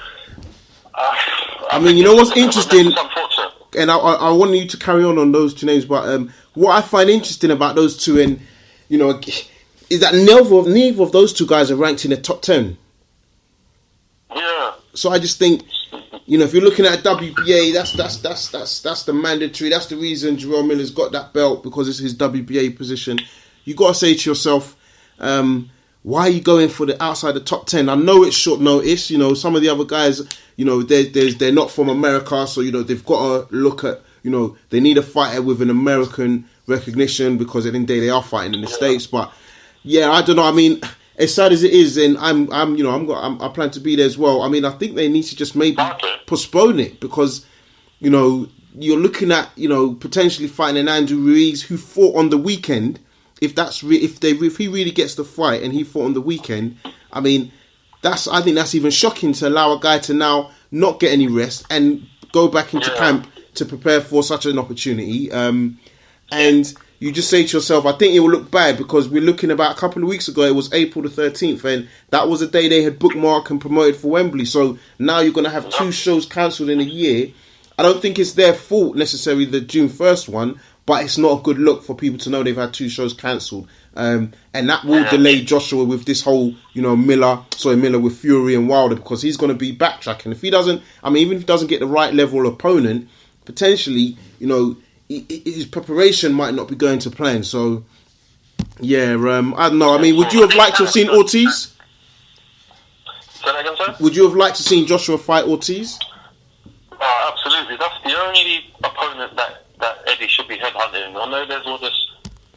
C: I mean, you know what's interesting?
E: It's unfortunate.
C: and I want you to carry on those two names, but what I find interesting about those two, and is that neither of those two guys are ranked in the top 10.
E: Yeah.
C: So I just think, if you're looking at WBA, that's the mandatory. That's the reason Jarrell Miller's got that belt, because it's his WBA position. You got to say to yourself, why are you going for the outside the top 10? I know it's short notice. Some of the other guys, they're not from America, so they've got to look at, they need a fighter with an American recognition, because at the end of the day they are fighting in the States. But yeah, I don't know. I mean, as sad as it is, and I plan to be there as well. I mean, I think they need to just maybe postpone it, because you're looking at potentially fighting an Andrew Ruiz who fought on the weekend. If he really gets the fight and he fought on the weekend, I mean, I think that's even shocking, to allow a guy to now not get any rest and go back into camp to prepare for such an opportunity. And you just say to yourself, I think it will look bad, because we're looking about a couple of weeks ago, it was April the 13th, and that was the day they had bookmarked and promoted for Wembley. So now you're going to have 2 shows cancelled in a year. I don't think it's their fault necessarily, the June 1st one, but it's not a good look for people to know they've had 2 shows cancelled. And that will delay Joshua with this whole, Miller with Fury and Wilder, because he's going to be backtracking. If he doesn't, even if he doesn't get the right level opponent, potentially, his preparation might not be going to plan. So, yeah, I don't know. I mean, would you have liked to have seen Ortiz?
E: Say that again, sir?
C: Would you have liked to see Joshua fight Ortiz?
E: Absolutely. That's the only opponent that Eddie should be headhunting. I know there's all this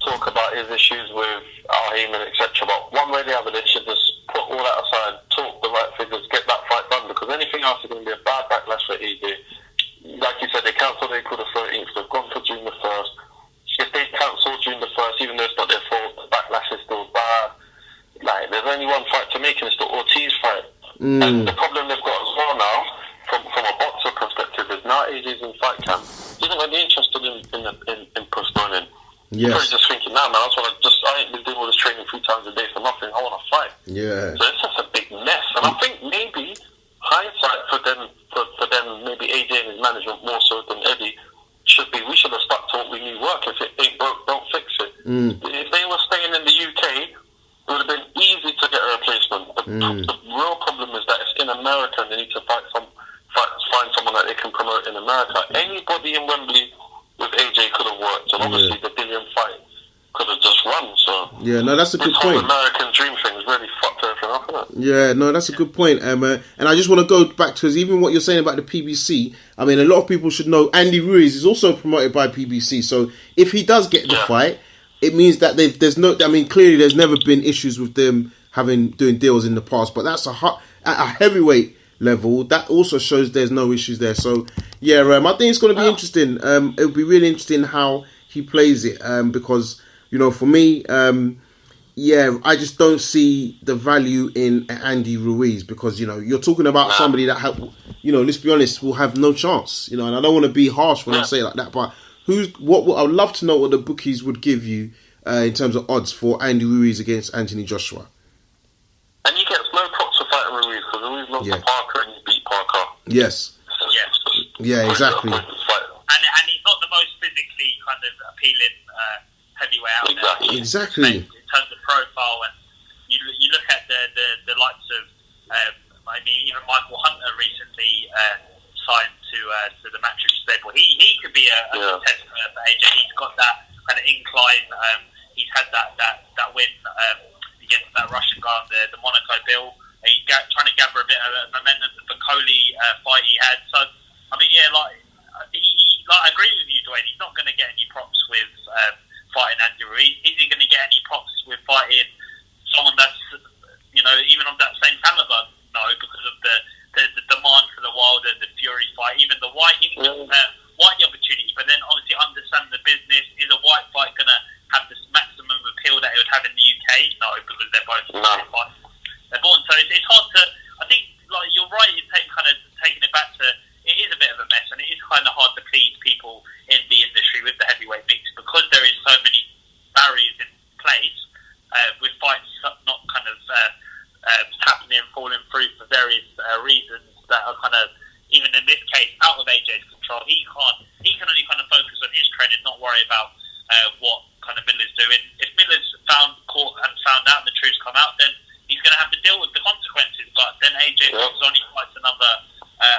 E: talk about his issues with Al Heyman, etc. But one way or the other, they should just put all that aside, talk the right figures, get that fight done, because anything else is going to be a bad backlash for AJ. Like you said, they cancelled April the 13th. They've gone for June the 1st. If they cancel June the 1st, even though it's not their fault, the backlash is still bad. Like, there's only one fight to make, and it's the Ortiz fight. And the problem they've got as well now, from a boxer perspective, is now AJ's in fight camp. He's not really interested in postponing. Yes. Probably just thinking, man, I ain't been doing all this training 3 times a day for nothing. I want to fight.
C: Yeah.
E: So it's just a big mess. And I think maybe hindsight for them, maybe AJ and his management more so than Eddie, we should have stuck to what we knew work. If it ain't broke, don't fix it. If they were staying in the UK, it would have been easy to get a replacement. The real problem is that it's in America, and they need to find someone that they can promote in America. Anybody in Wembley with AJ could have worked, and obviously the Dillian fight could have just run. So
C: yeah, no, that's a good point.
E: This whole American dream thing has really fucked everything up, isn't it?
C: Yeah, no, that's a good point. And I just want to go back to, even what you're saying about the PBC. I mean, a lot of people should know Andy Ruiz is also promoted by PBC. So if he does get the fight, it means that clearly there's never been issues with them doing deals in the past. But that's at a heavyweight level, that also shows there's no issues there. So yeah, I think it's going to be interesting. It'll be really interesting how he plays it, because for me, I just don't see the value in Andy Ruiz, because you're talking about somebody that let's be honest, will have no chance. And I don't want to be harsh when I say it like that, but I would love to know what the bookies would give you in terms of odds for Andy Ruiz against Anthony Joshua.
E: And you get no props for fighting Ruiz, because Ruiz lost to Parker and he beat Parker.
C: Yes. Yeah, exactly.
D: And he's not the most physically kind of appealing heavyweight out there.
C: Exactly.
D: In terms of profile, and you look at the likes of, even Michael Hunter recently signed to the Matchroom stable. He could be a contender for AJ. He's got that kind of incline. He's had that win against that Russian guy on the Monaco bill. He's trying to gather a bit of momentum. The Coley fight he had. So, I agree with you, Dwayne. He's not going to get any props with fighting Andy Ruiz. Is he going to get any props with fighting someone that's, even of that same caliber? No, because of the demand for the Wilder, the Fury fight, even the White opportunity. But then obviously understand the business. Is a White fight going to have this maximum appeal that it would have in the UK? No, because they're both fights. They're born. So it's hard to. I think you're right in taking it back to. It is a bit of a mess, and it is kind of hard to please people in the industry with the heavyweight mix, because there is so many barriers in place with fights not kind of happening, falling through for various reasons that are kind of, even in this case, out of AJ's control. He can't he can only kind of focus on his training, not worry about what kind of Miller's doing. If Miller's found out and the truth's come out, then he's going to have to deal with the consequences. But then AJ moves on, he fights another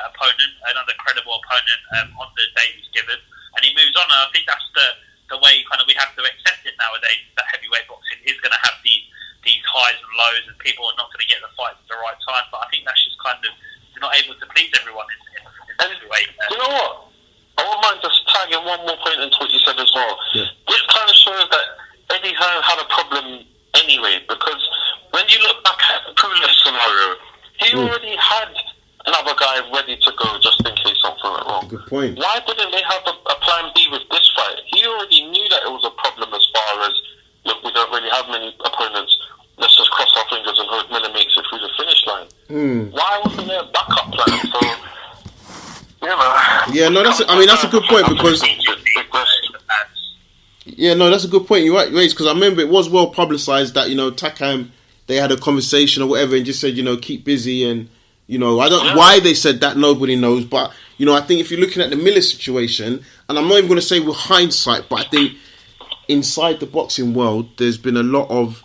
D: opponent, another credible opponent on the day he's given, and he moves on. And I think that's the way kind of we have to accept it nowadays. That heavyweight boxing is going to have these highs and lows, and people are not going to get the fights at the right time. But I think that's just kind of, you're not able to please everyone in heavyweight.
E: You know what? I wouldn't mind just tagging one more point into what you said as well.
C: Yeah.
E: This kind of shows that Eddie Hearn had a problem anyway, because when you look back at the Pulis scenario, he already had another guy ready to go just in case something went wrong.
C: Good point.
E: Why didn't they have a plan B with this fight? He already knew that it was a problem as far as, look, we don't really have many opponents. Let's just cross our fingers and hope Miller makes it through the finish line. Why wasn't there a backup plan? So, you know.
C: Yeah, no, that's a good point, because that's a good point you raised, because I remember it was well publicised that, Takam, they had a conversation or whatever and just said, keep busy, and I don't why they said that, nobody knows, but I think if you're looking at the Miller situation, and I'm not even going to say with hindsight, but I think inside the boxing world there's been a lot of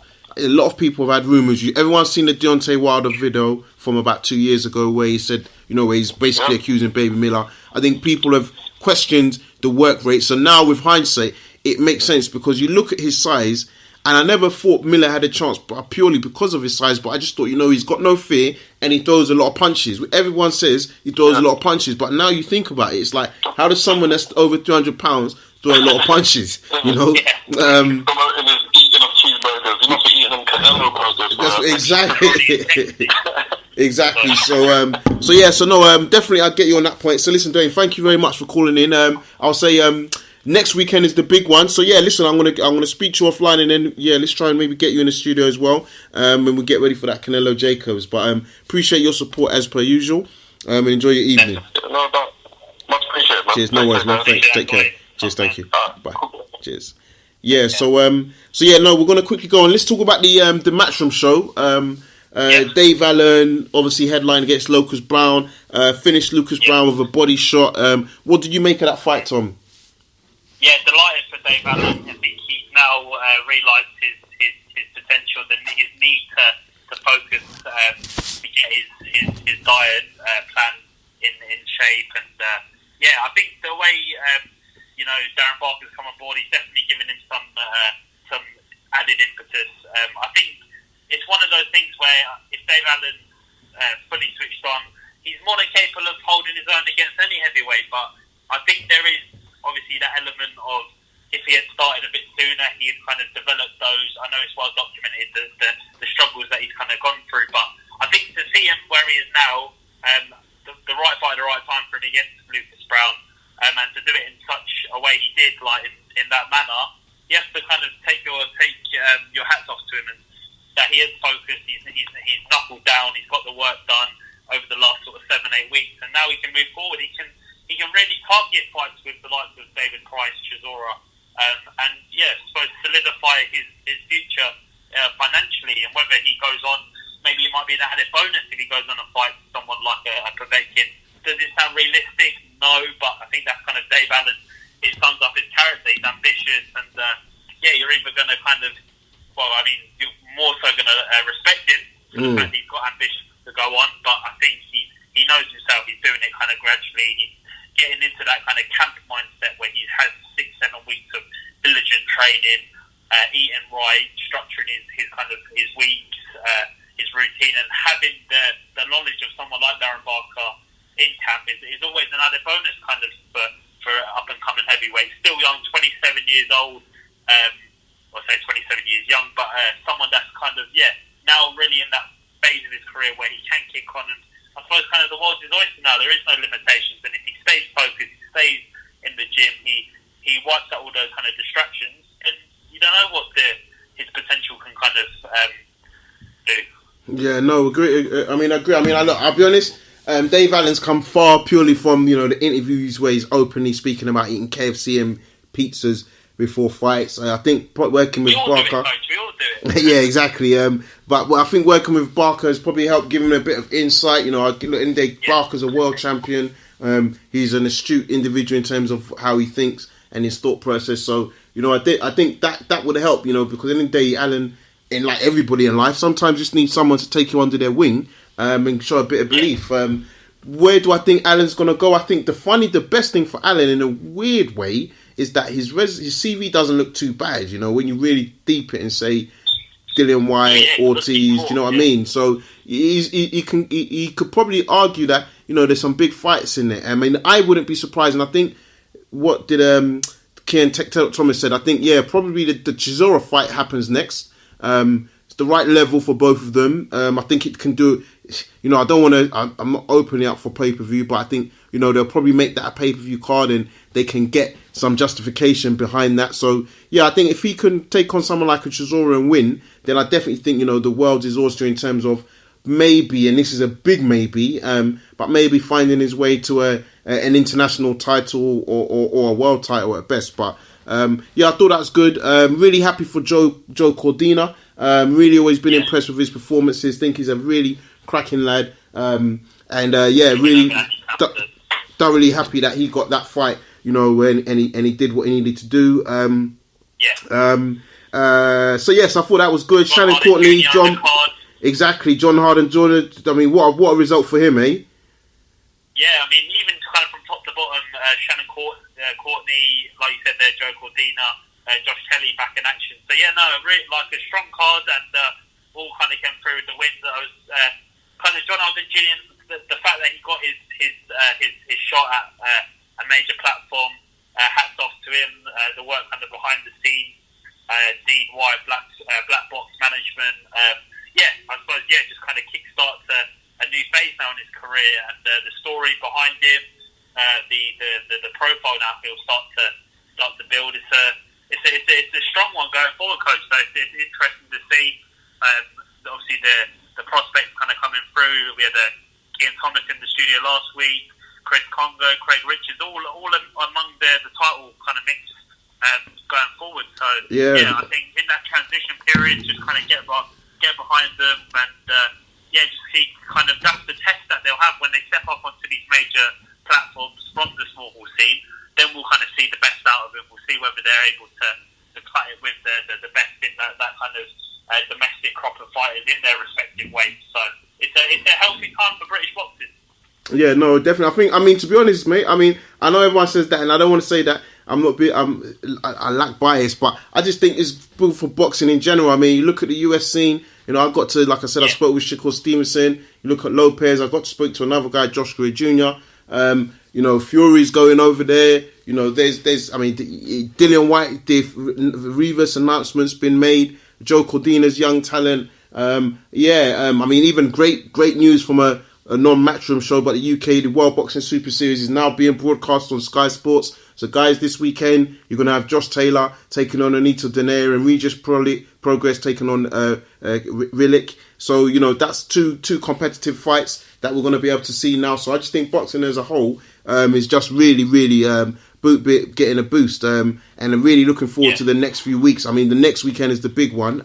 C: people have had rumours. Everyone's seen the Deontay Wilder video from about 2 years ago where he said, where he's basically accusing Baby Miller. I think people have questioned the work rate. So now with hindsight, it makes sense, because you look at his size, and I never thought Miller had a chance purely because of his size, but I just thought, he's got no fear and he throws a lot of punches. Everyone says he throws a lot of punches, but now you think about it, it's like, how does someone that's over 300 pounds throw a lot of punches? Exactly. Exactly. So definitely I'll get you on that point. So listen, Dwayne, thank you very much for calling in. I'll say next weekend is the big one. So yeah, listen, I'm gonna speak to you offline, and then let's try and maybe get you in the studio as well. And we'll get ready for that Canelo Jacobs. But appreciate your support as per usual. And enjoy your evening.
E: No, much appreciated, man.
C: Cheers, no worries, man. Thanks. Take care. Cheers, thank you. Bye. Cheers. Yeah, we're gonna quickly go on. Let's talk about the Matchroom show. Dave Allen obviously headline against Lucas Browne. Finished Lucas Browne with a body shot. What did you make of that fight, Tom?
D: Yeah, delighted for Dave Allen. I think he's now realised his potential, his need to focus to get his diet plan in shape, and I think the way Darren Barker's come on board, he's definitely given him some added impetus. I think it's one of those things where if Dave Allen's fully switched on, he's more than capable of holding his own against any heavyweight. But I think there is obviously that element of, if he had started a bit sooner, he had kind of developed those. I know it's well documented, the struggles that he's kind of gone through. But I think to see him where he is now, the right fight at the right time for him against Lucas Browne, and to do it in such a way he did, like in that manner, you have to kind of take your hats off to him, and that he is focused, he's knuckled down, he's got the work done over the last sort of 7-8 weeks, and now he can move forward. He can really target fights with the likes of David Price, Chisora, and suppose solidify his future financially. And whether he goes on, maybe it might be an added bonus if he goes on and fights someone like a Povetkin. Does it sound realistic? No, but I think that's kind of Dave Allen. It sums up his character. He's ambitious, and you're either going to you're more so going to respect him for the fact that he's got ambition to go on. But I think he knows himself. He's doing it kind of gradually. He's getting into that kind of camp mindset where he has 6-7 weeks of diligent training, eating right, structuring his weeks, his routine, and having the knowledge of someone like Darren Barker in camp is always an added bonus kind of for up and coming heavyweight. Still young, 27 years old. I'll say 27 years young, but someone that's kind of now really in that phase of his career where he can kick on, and I suppose kind of the world's his oyster now. There is no limitations, and if he stays focused, he stays in the gym, he wipes out all those kind of distractions, and you don't know what his potential can kind of do.
C: Yeah, no, agree. I agree. I'll be honest. Dave Allen's come far purely from the interviews where he's openly speaking about eating KFC and pizzas before fights. I think working with Barker.
D: We all do it.
C: Yeah, exactly. But I think working with Barker has probably helped give him a bit of insight. Barker's a world champion. He's an astute individual in terms of how he thinks and his thought process. So, I think that would help, because in the day, Alan, and like everybody in life, sometimes you just need someone to take you under their wing and show a bit of belief. Where do I think Alan's going to go? I think the best thing for Alan in a weird way is that his CV doesn't look too bad, when you really deep it and say Dillian White, Ortiz, do you know what I mean? So he could probably argue that, there's some big fights in there. I mean, I wouldn't be surprised, and I think what did Kian Thomas said, I think, probably the Chisora fight happens next. It's the right level for both of them. I think it can do, I don't want to, I'm not opening up for pay-per-view, but I think, they'll probably make that a pay-per-view card and they can get some justification behind that. So, I think if he can take on someone like a Chisora and win, then I definitely think, the world is oyster in terms of maybe, and this is a big maybe, but maybe finding his way to an international title or a world title at best. But, I thought that was good. Really happy for Joe Cordina. Really always been impressed with his performances. Think he's a really cracking lad. Really thoroughly happy that he got that fight, and he did what he needed to do. So yes, I thought that was good. Shannon Courtney, John Harden, Jordan. I mean, what a result for him, eh?
D: Yeah, I mean, even kind of from top to bottom, Shannon Courtney, like you said there, Joe Cordina, Josh Kelly back in action. So yeah, no, really like a strong card, and all kind of came through the wins. I was kind of John Argentinian. The fact that he got his shot at a major platform, hats off to him. The work kind of behind the scenes, Dean White, black box management. I suppose just kind of kickstarts a new phase now in his career, and the story behind him, the profile now he'll start to build. It's a strong one going forward, coach. So it's interesting to see. Obviously the prospects kind of coming through. We had Ian Thomas in the studio last week, Chris Congo, Craig Richards, all among the title kind of mix going forward. So I think in that transition period, just kind of get behind them, and just see kind of that's the test that they'll have when they step up onto these major platforms from the small hall scene. Then we'll kind of see the best out of it. We'll see whether they're able to cut it with the best in that kind of domestic crop of fighters in their respective weights. So it's a healthy time for British boxing.
C: Yeah, no, definitely. I mean, to be honest, mate, I mean, I know everyone says that, and I don't want to say that I lack bias, but I just think it's good for boxing in general. I mean, you look at the US scene, I got to, like I said, I spoke with Shakur Stevenson. You look at Lopez, I got to speak to another guy, Josh Gray Jr. Fury's going over there. There's I mean, Dillian White, the Rivas announcement's been made. Joe Cordina's young talent. I mean, even great news from a non-matchroom show, but the UK, the World Boxing Super Series is now being broadcast on Sky Sports. So guys, this weekend, you're going to have Josh Taylor taking on Anita Donaire and Regis Progress taking on Rillick. So, that's two competitive fights that we're going to be able to see now. So I just think boxing as a whole is just really, really getting a boost. And I'm really looking forward to the next few weeks. I mean, the next weekend is the big one.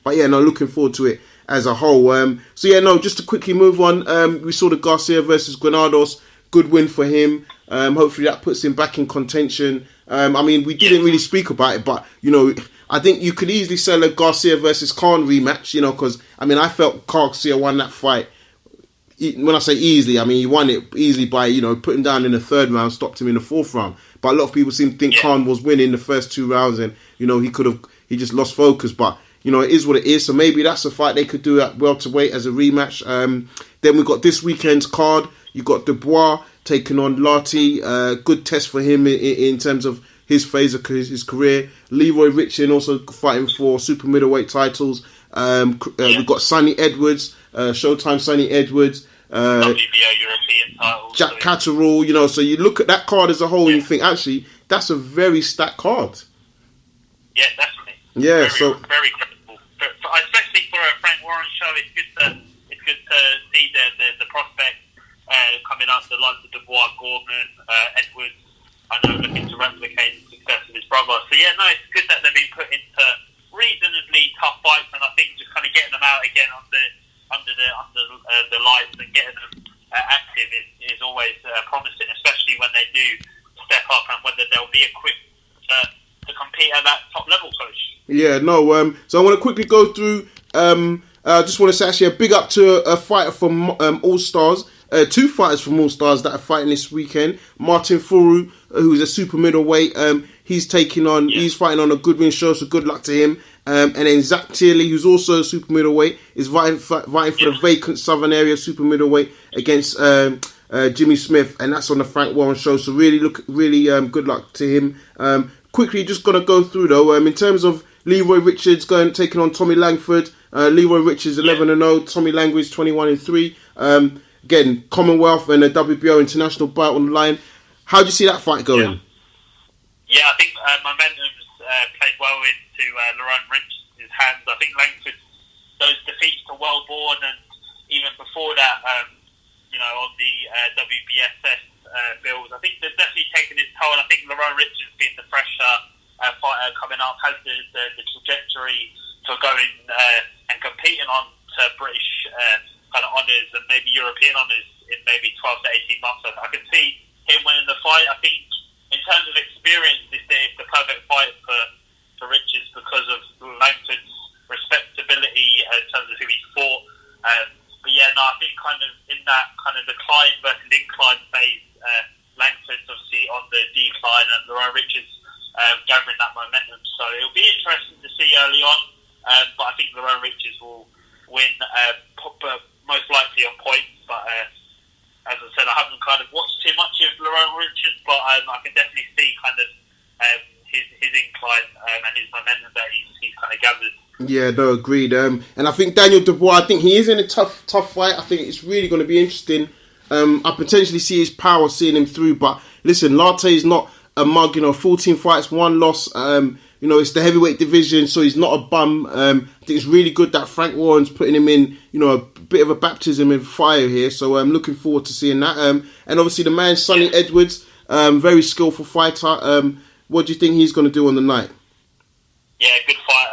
C: Looking forward to it as a whole. Just to quickly move on, we saw the Garcia versus Granados. Good win for him. Hopefully that puts him back in contention. We didn't really speak about it, but, I think you could easily sell a Garcia versus Khan rematch, because, I felt Garcia won that fight. When I say easily, he won it easily by, putting down in the third round, stopped him in the fourth round. But a lot of people seem to think Khan was winning the first two rounds and, he just lost focus. But, it is what it is. So maybe that's a fight they could do at welterweight as a rematch. Then we've got this weekend's card. You've got Dubois taking on Lartey. Good test for him in terms of his phase of his career. Leroy Richin also fighting for super middleweight titles. We've got Sonny Edwards, Showtime Sonny Edwards.
D: WBO European titles.
C: Jack Catterall, so you look at that card as a whole and you think, actually, that's a very stacked card.
D: Yeah, definitely.
C: Yeah,
D: very credible. Especially for a Frank Warren show, it's good to see the prospects coming up, the likes of Dubois, Gorman, Edwards. I know looking to replicate the success of his brother. So it's good that they've been put into reasonably tough fights. the lights and getting them active is always promising, especially when they do step up and whether they'll be equipped to compete at that top level, Coach.
C: Yeah, no. So I want to quickly go through. I just want to say actually a big up to a fighter from All Stars. Two fighters from All Stars that are fighting this weekend. Martin Furu, who's a super middleweight. He's fighting on a Goodwin show, so good luck to him. And then Zach Tierley, who's also a super middleweight, is fighting for the vacant Southern Area super middleweight against Jimmy Smith, and that's on the Frank Warren show. So really good luck to him. Quickly, just gonna go through though. In terms of Leroy Richards taking on Tommy Langford. Leroy Richards 11-0, Tommy Langford 21-3. Again, Commonwealth and a WBO international bout on the line. How do you see that fight going?
D: Yeah, I think momentum's played well into Leroy Richards' hands. I think Langford, those defeats to Wellborn and even before that, on the WBSS bills, I think they've definitely taken its toll. I think Leroy Richards being the fresher fighter coming up has the trajectory for going and competing on to British kind of honours and maybe European honours in maybe 12 to 18 months. I can see him winning the fight. I think in terms of experience, it's the perfect fight for Richards because of Langford's respectability in terms of who he fought. But yeah, no, I think kind of in that kind of decline versus incline phase, Langford's obviously on the decline and Leroy Richards gathering that momentum. So it'll be interesting to see early on. But I think Leroy Richards will win most likely on points. But as I said, I haven't kind of watched too much of Leroy Richards, but I can definitely see kind of his incline and his momentum that he's kind of gathered.
C: Yeah, no, agreed. And I think Daniel Dubois, I think he is in a tough fight. I think it's really going to be interesting. I potentially see his power seeing him through. But listen, Lartey is not a mug. 14 fights, 1 loss. It's the heavyweight division, so he's not a bum. I think it's really good that Frank Warren's putting him in, a bit of a baptism in fire here. So I'm looking forward to seeing that. And obviously the man, Sonny Edwards, very skillful fighter. What do you think he's going to do on the night?
D: Yeah, good fighter.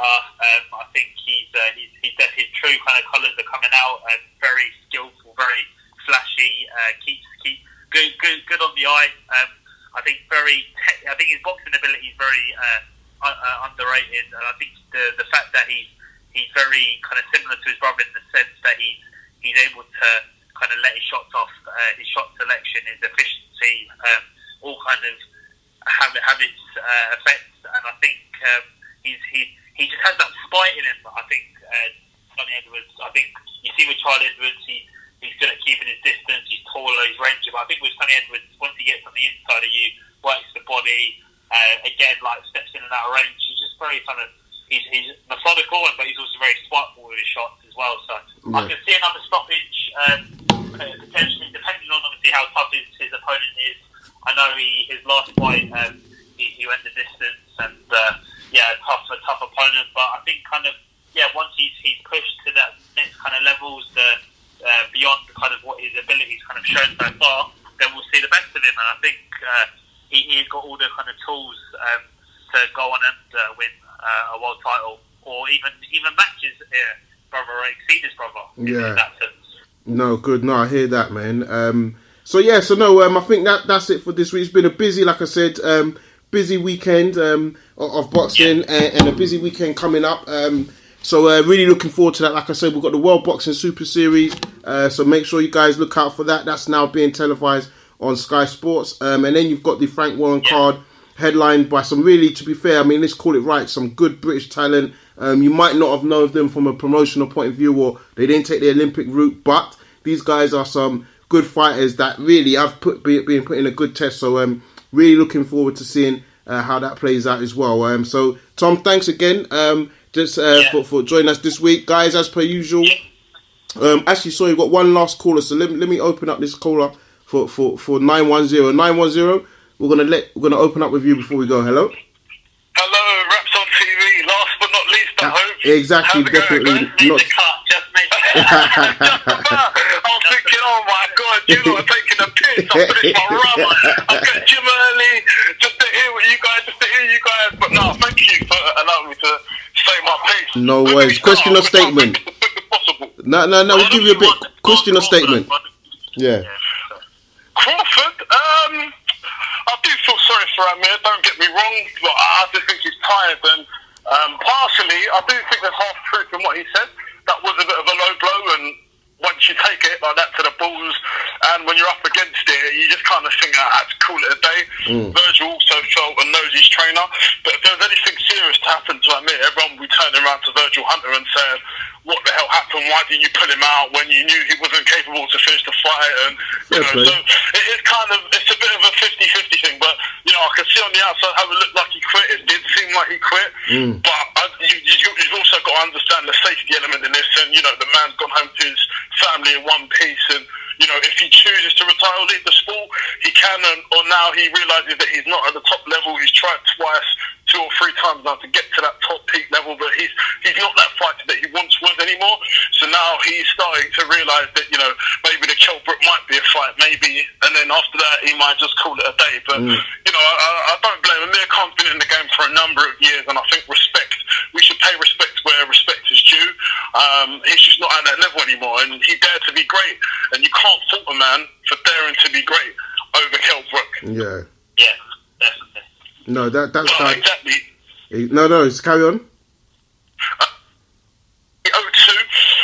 D: I think his true kind of colours are coming out and very skillful, very flashy. Keeps good on the eye. I think his boxing ability is very underrated, and I think the fact that he's very kind of similar to his brother in the sense that he's able to kind of let his shots off, his shot selection, his efficiency, all kind of have its effects, and I think he just has that spite in him. I think Sonny Edwards. I think you see with Charlie Edwards, he's good at keeping his distance. He's taller, he's rangy. But I think with Sonny Edwards, once he gets on the inside of you, works the body. Again, like steps in and out of range. He's just very kind of he's methodical, but he's also very spiteful with his shots as well. So I can see another stoppage potentially, depending on obviously how tough his opponent is. I know his last fight he went the distance and tough opponent, but I think kind of once he's pushed to that next kind of levels, beyond kind of what his abilities kind of shown so far, then we'll see the best of him. And I think he's got all the kind of tools to go on and win a world title, or even matches brother or exceed his brother.
C: Yeah.
D: In that sense.
C: No, good. No, I hear that, man. I think that's it for this week. It's been a busy, like I said, busy weekend of boxing and a busy weekend coming up. So really looking forward to that. Like I said, we've got the World Boxing Super Series. So make sure you guys look out for that. That's now being televised on Sky Sports. And then you've got the Frank Warren card headlined by some really, to be fair, I mean, let's call it right, some good British talent. You might not have known of them from a promotional point of view, or they didn't take the Olympic route, but these guys are some good fighters that really have been put in a good test. So really looking forward to seeing how that plays out as well. So Tom, thanks again for joining us this week, guys. As per usual, actually, sorry, we've got one last caller, so let me open up this caller for 910. 910. We're gonna open up with you before we go. Hello,
E: Raps on TV. Last but not least, I hope.
C: Exactly, definitely.
E: I was thinking, oh my God, you lot are taking a piss. I finished my run. I got gym early just to hear you guys. But no, thank you for allowing me to say my piece.
C: No worries. Question or statement?
E: Possible.
C: No. We'll give you a bit. Question or statement? Yeah.
E: Crawford, I do feel sorry for Amir, don't get me wrong, but I just think he's tired, and partially, I do think there's half truth in what he said. That was a bit of a low blow, and once you take a hit like that to the balls, and when you're up against it, you just kind of think, I had to call it a day. Virgil also felt and knows his trainer, but if there's anything serious to happen to Amir, everyone will be turning around to Virgil Hunter and saying, what the hell happened? Why didn't you pull him out when you knew he wasn't capable to finish the fight? And you know, so it is it's a bit of a 50-50 thing. But you know, I can see on the outside how it looked like he quit. It did seem like he quit. But you've also got to understand the safety element in this. And you know, the man's gone home to his family in one piece. And you know, if he chooses to retire or leave the sport, he can. Or now he realises that he's not at the top level. He's tried twice, 2 or 3 times now to get to that top peak level, but he's not that fighter that he once was anymore. So now he's starting to realise that, you know, maybe the Kelbrook might be a fight, maybe, and then after that he might just call it a day. But you know, I don't blame him. Amir Khan's been in the game for a number of years, and I think we should pay respect where respect is due. He's just not at that level anymore, and he dared to be great, and you can't fault a man for daring to be great over Kelbrook.
D: Yeah, definitely.
C: No, that's
E: well, exactly.
C: No, just carry on.
E: 02,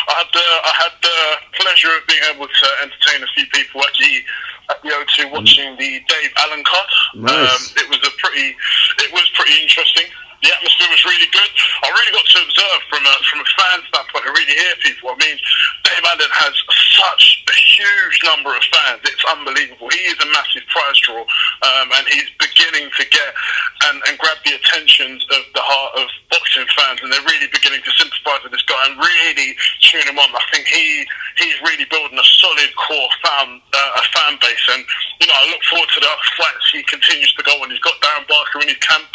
E: I had the pleasure of being able to entertain a few people actually at the O2 watching the Dave Allen card.
C: Nice.
E: It was pretty interesting. The atmosphere was really good. I really got to observe from a fan standpoint and really hear people. I mean, Dave Allen has such a huge number of fans. It's unbelievable. He is a massive prize draw, and he's beginning to get and grab the attentions of the heart of boxing fans, and they're really beginning to sympathise with this guy and really tune him on. I think he's really building a solid core fan base, and you know, I look forward to the fights he continues to go on. He's got Darren Barker in his camp.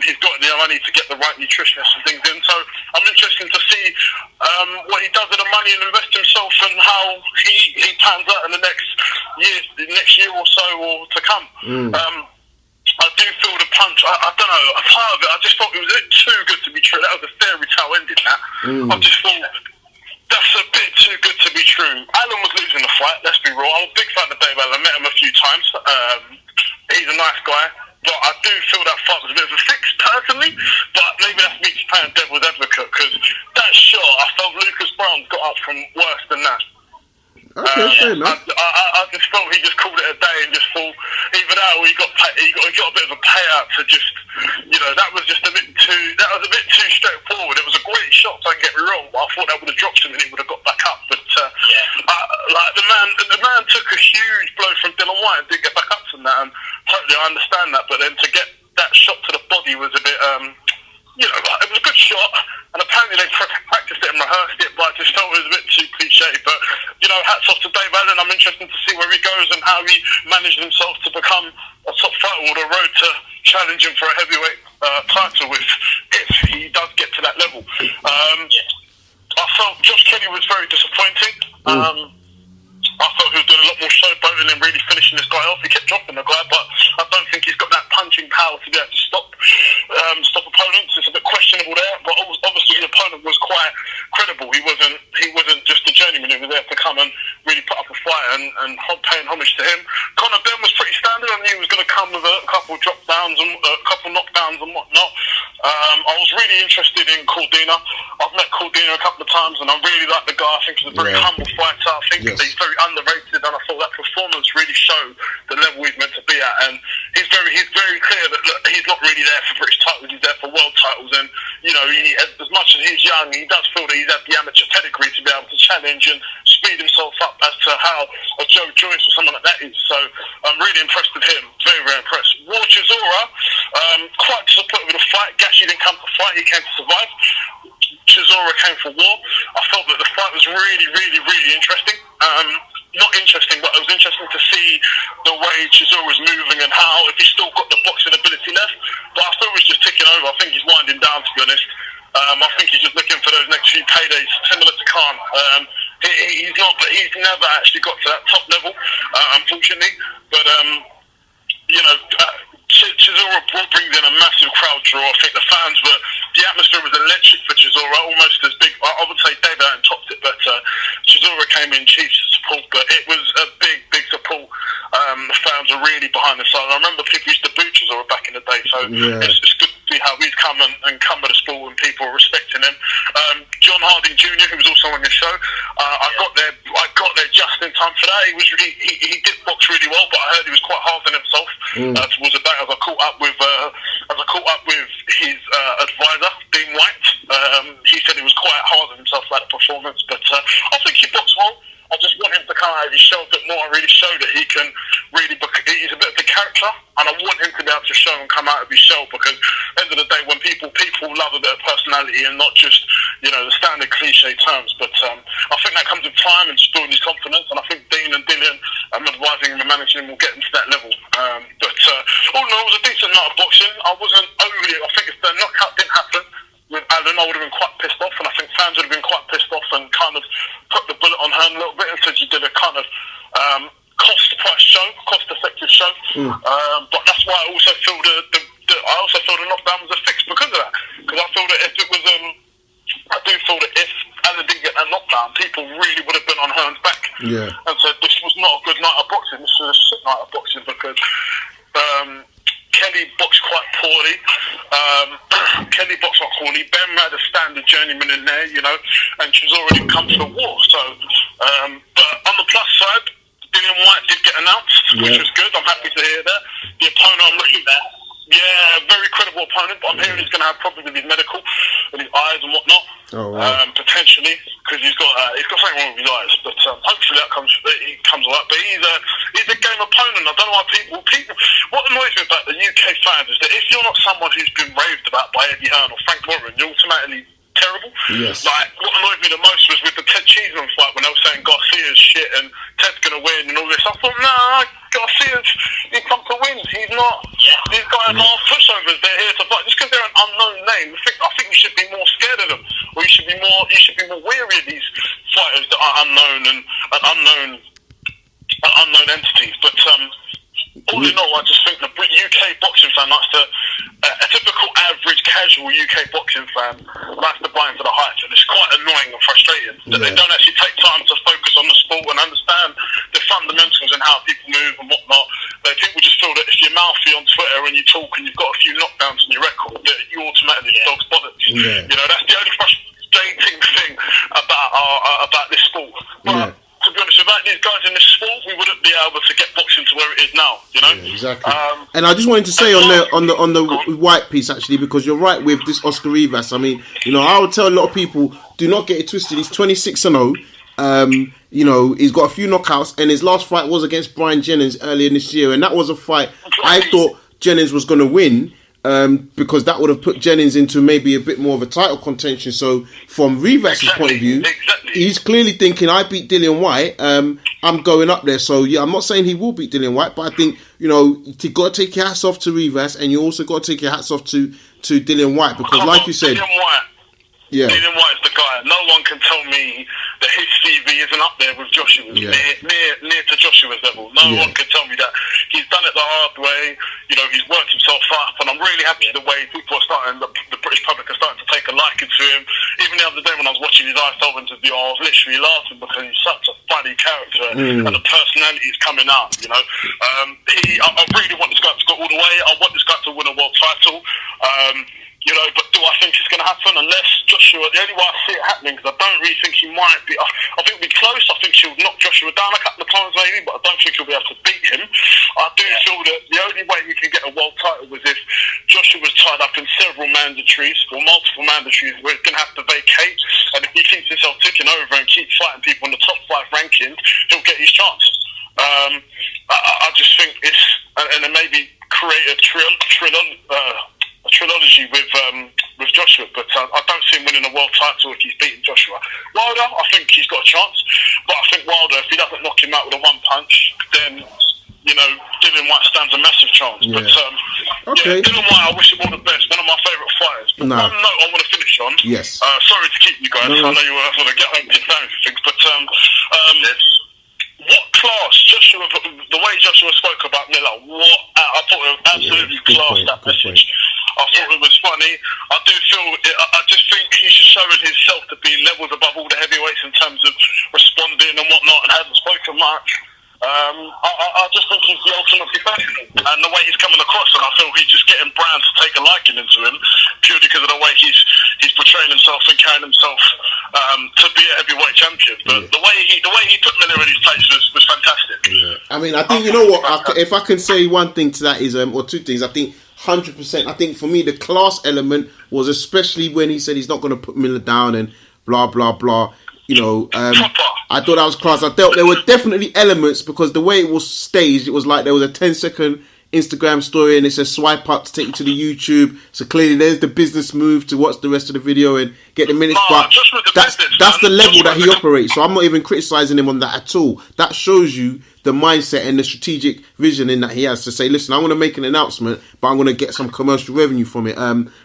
E: He's got the money to get the right nutritionists and things in. So I'm interested to see what he does with the money and invest himself, and how he pans out in the next year or so or to come. I do feel the punch. I don't know. A part of it, I just thought it was a bit too good to be true. That was a fairy tale ending. That I just thought that's a bit too good to be true. Allen was losing the fight. Let's be real. I'm a big fan of Dave Allen. I met him a few times. He's a nice guy. But I do feel that fight was a bit of a fix, personally. But maybe that's me just playing devil's advocate, because that shot, I felt Lucas Browne got up from worse than that.
C: Okay, fair enough.
E: I just felt he just called it a day and just thought either that or he got a bit of a payout to just, you know, that was just a bit too straightforward. It was a great shot, don't get me wrong, but I thought that would have dropped him and he would have got back up. But like the man took a huge blow from Dylan White and didn't get back up from that, and totally I understand that. But then to get that shot to the body was a bit, you know, it was a good shot, and apparently they practiced it and rehearsed it, but I just felt it was a bit too cliche. But, you know, hats off to Dave Allen. I'm interested to see where he goes and how he managed himself to become a top fighter, or the road to challenging for a heavyweight title if he does get to that level. I felt Josh Kelly was very disappointing. I felt he was doing a lot more showboating and really finishing this guy off. He kept dropping the guy, but I don't think he's got that punching power to be able to stop opponents. It's a bit questionable there, but obviously the opponent was quite credible. He wasn't just a journeyman. He was there to come and really put up a fight and paying homage to him. Conor Benn was pretty standard. I knew he was going to come with a couple drop downs and a couple knockdowns and whatnot. I was really interested in Cordina. I've met Cordina a couple of times, and I really like the guy. I think he's a very humble fighter. I think that he's very underrated, and I thought that performance really showed the level he's meant to be at. And he's very clear that look, he's not really there for British titles, he's there for world titles. And you know, as much as he's young, he does feel that he's had the amateur pedigree to be able to challenge and speed himself up as to how a Joe Joyce or someone like that is. So I'm really impressed with him, very, very impressed. War Chisora, quite disappointed with the fight. Gashi didn't come to fight, he came to survive. Chisora came for war. I felt that the fight was really, really, really interesting. Not interesting, but it was interesting to see the way Chisora was moving and how, if he's still got the boxing ability left. But I thought he was just ticking over. I think he's winding down, to be honest. I think he's just looking for those next few paydays, similar to Khan. He's never actually got to that top level, unfortunately. But, you know, Chisora brings in a massive crowd draw. I think the atmosphere was electric for Chisora, almost as big. I would say Dave Allen topped it, but Chisora Chisora came in chief support, but it was a big support. The fans are really behind the side. I remember people used to boo Chisora back in the day, so it's good to see how he's come and come with the sport and people are respecting him. John Harding Jr., who was also on the show, I got there just in time for that. He did box really well, but I heard he was quite hard on himself towards the back as I caught up with his advisor, Dean White. He said he was quite hard on himself about the performance, but I think he boxed well. I just want him to come out of his shell a bit more and really show that he can really, he's a bit of a character, and I want him to be able to show and come out of his shell, because at the end of the day, when people love a bit of personality and not just, the standard cliche terms, but I think that comes with time and just building his confidence, and I think Dean and Dillian, advising him and managing him, will get him to that level. But all in all, it was a decent night of boxing. I think if the knockout didn't happen with Alan, I would have been quite pissed off, and I think fans would have been quite pissed off and kind of put the bullet on her a little bit and said you did a kind of cost-effective show. But that's why I also feel the knockdown was a fix because of that. Because I feel that if Alan didn't get that knockdown, people really would have been on Hearn's back and said this was not a good night of boxing. This was a shit night of boxing because Kelly boxed quite poorly. Ben had a standard journeyman in there, and she's already come to the war. So, but on the plus side, Dillian White did get announced, which was good. I'm happy to hear that. The opponent I'm looking at, very credible opponent, but I'm hearing he's going to have problems with his medical and his eyes and whatnot. Potentially, because he's got something wrong with his eyes. But hopefully that comes alright. But he's a game opponent. I don't know why people. What annoys me about the UK fans is that if you're not someone who's been raved about by Eddie Hearn or Frank Warren, you're automatically terrible.
C: Yes.
E: Like, what annoyed me the most was with the Ted Cheeseman fight when they were saying Garcia's shit and Ted's gonna win and all this. I thought, nah, he's come to win. He's not. These guys are pushovers. They're here to fight. Just because they're an unknown name, I think you should be more scared of them, or you should be more wary of these fighters that are unknown and unknown entities. But all in all, I just think the UK boxing fan likes to, a typical average casual UK boxing fan likes to buy into the hype, and it's quite annoying and frustrating that they don't actually take time to focus on the sport and understand the fundamentals and how people move and whatnot. People just feel that if you're mouthy on Twitter and you talk and you've got a few knockdowns on your record, that you automatically dog's bollocks. That's the only frustrating thing about this sport. But to be honest, without these guys in this sport, we wouldn't be able to get boxing to where it is now.
C: Exactly. And I just wanted to say on the White piece actually, because you're right with this Oscar Rivas. I mean, I would tell a lot of people, do not get it twisted. He's 26-0. He's got a few knockouts, and his last fight was against Brian Jennings earlier this year, and that was a fight I thought Jennings was going to win. Because that would have put Jennings into maybe a bit more of a title contention. So from Rivas' point of view, he's clearly thinking, I beat Dillian White, I'm going up there. So I'm not saying he will beat Dillian White, but I think, you've got to take your hats off to Rivas, and you also got to take your hats off to Dillian White, because like you said... Dillian White's the guy. No one can tell me that his CV isn't up there with Joshua's, near to Joshua's level. No one can tell me that. He's done it the hard way. He's worked himself up, and I'm really happy the way people are starting, the British public are starting to take a liking to him. Even the other day when I was watching his ISL interview, I was literally laughing because he's such a funny character, and the personality is coming out. I really want this guy to go all the way. I want this guy to win a world title. But do I think it's going to happen? Unless Joshua, the only way I see it happening, because I don't really think he might be. I think he'll be close. I think he'll knock Joshua down a couple of times maybe, but I don't think he'll be able to beat him. I do feel that the only way he can get a world title was if Joshua was tied up in several mandatories, or multiple mandatories, where he's going to have to vacate. And if he keeps himself ticking over and keeps fighting people in the top 5 rankings, he'll get his chance. I just think it's, and then maybe create a trilogy with Joshua, but I don't see him winning a world title if he's beating Joshua. Wilder, I think he's got a chance, but I think Wilder, if he doesn't knock him out with a one punch, then Dillian White stands a massive chance. But Dillian White, I wish him all the best. One of my favourite fighters. But one note I want to finish on. Yes.
E: Sorry to keep you guys. I know you were going to get home to your family things, but what class Joshua? The way Joshua spoke about Miller, I thought it was absolutely class. That message. I thought it was funny. I just think he's showing himself to be levels above all the heavyweights in terms of response bonding and whatnot and hadn't spoken much. I just think he's the ultimate professional, and the way he's coming across, and I feel he's just getting Browne to take a liking into him purely because of the way he's portraying himself and carrying himself to be a heavyweight champion. But the way he put Miller in his place was fantastic.
C: Yeah. I mean, I think you know what. If I can say one thing to that is, or two things, I think 100%. I think for me the class element was especially when he said he's not going to put Miller down and blah blah blah. You know, I thought that was class. There were definitely elements because the way it was staged, it was like there was a 10-second Instagram story and it says swipe up to take you to the YouTube. So clearly there's the business move to watch the rest of the video and get the minutes. But that's the level that he operates. So I'm not even criticising him on that at all. That shows you the mindset and the strategic vision that he has to say, listen, I'm going to make an announcement, but I'm going to get some commercial revenue from it.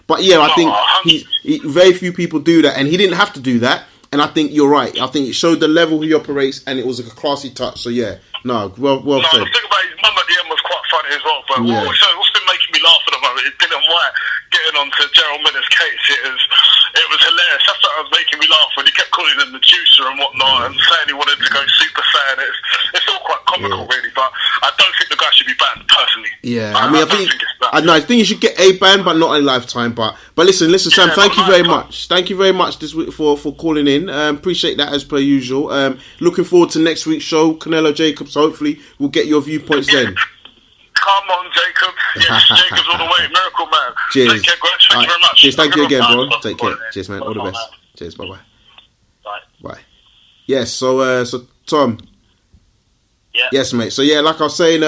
C: But yeah, I think very few people do that, and he didn't have to do that. And I think you're right. I think it showed the level he operates, and it was a classy touch. So yeah, well said.
E: The thing about his mum at the end was quite funny as well. But what's been making me laugh at the moment is Dylan White getting onto Gerald Miller's case. It was hilarious. That's what was making me laugh when he kept calling him the juicer and whatnot, and saying he wanted to go Super Saiyan. It's all quite comical, really. But I don't think the guy should be banned personally.
C: Yeah, I think you should get a ban, but not a lifetime. But listen, Sam. Thank you very much. Thank you very much this week for calling in. Appreciate that as per usual. Looking forward to next week's show, Canelo Jacobs. Hopefully, we'll get your viewpoints then.
E: Come on, Jacob. Yes, Jacobs all the way. Miracle man.
C: Cheers.
E: Take care, guys. Thank you very much.
C: Cheers. Thank you again, bro. Take care. Cheers, man. All the best. Cheers. Bye.
D: Bye.
C: Yes. So Tom.
D: Yeah.
C: Yes, mate. So yeah, like I was saying,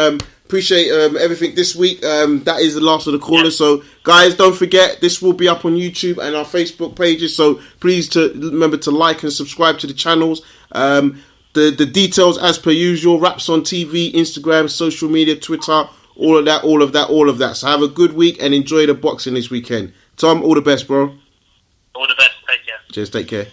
C: appreciate everything this week. That is the last of the callers. Yeah. So guys, don't forget, this will be up on YouTube and our Facebook pages. So please remember to like and subscribe to the channels. The details as per usual, Raps on TV, Instagram, social media, Twitter, all of that. So have a good week and enjoy the boxing this weekend. Tom, all the best, bro.
D: All the best. Take care.
C: Cheers. Take care.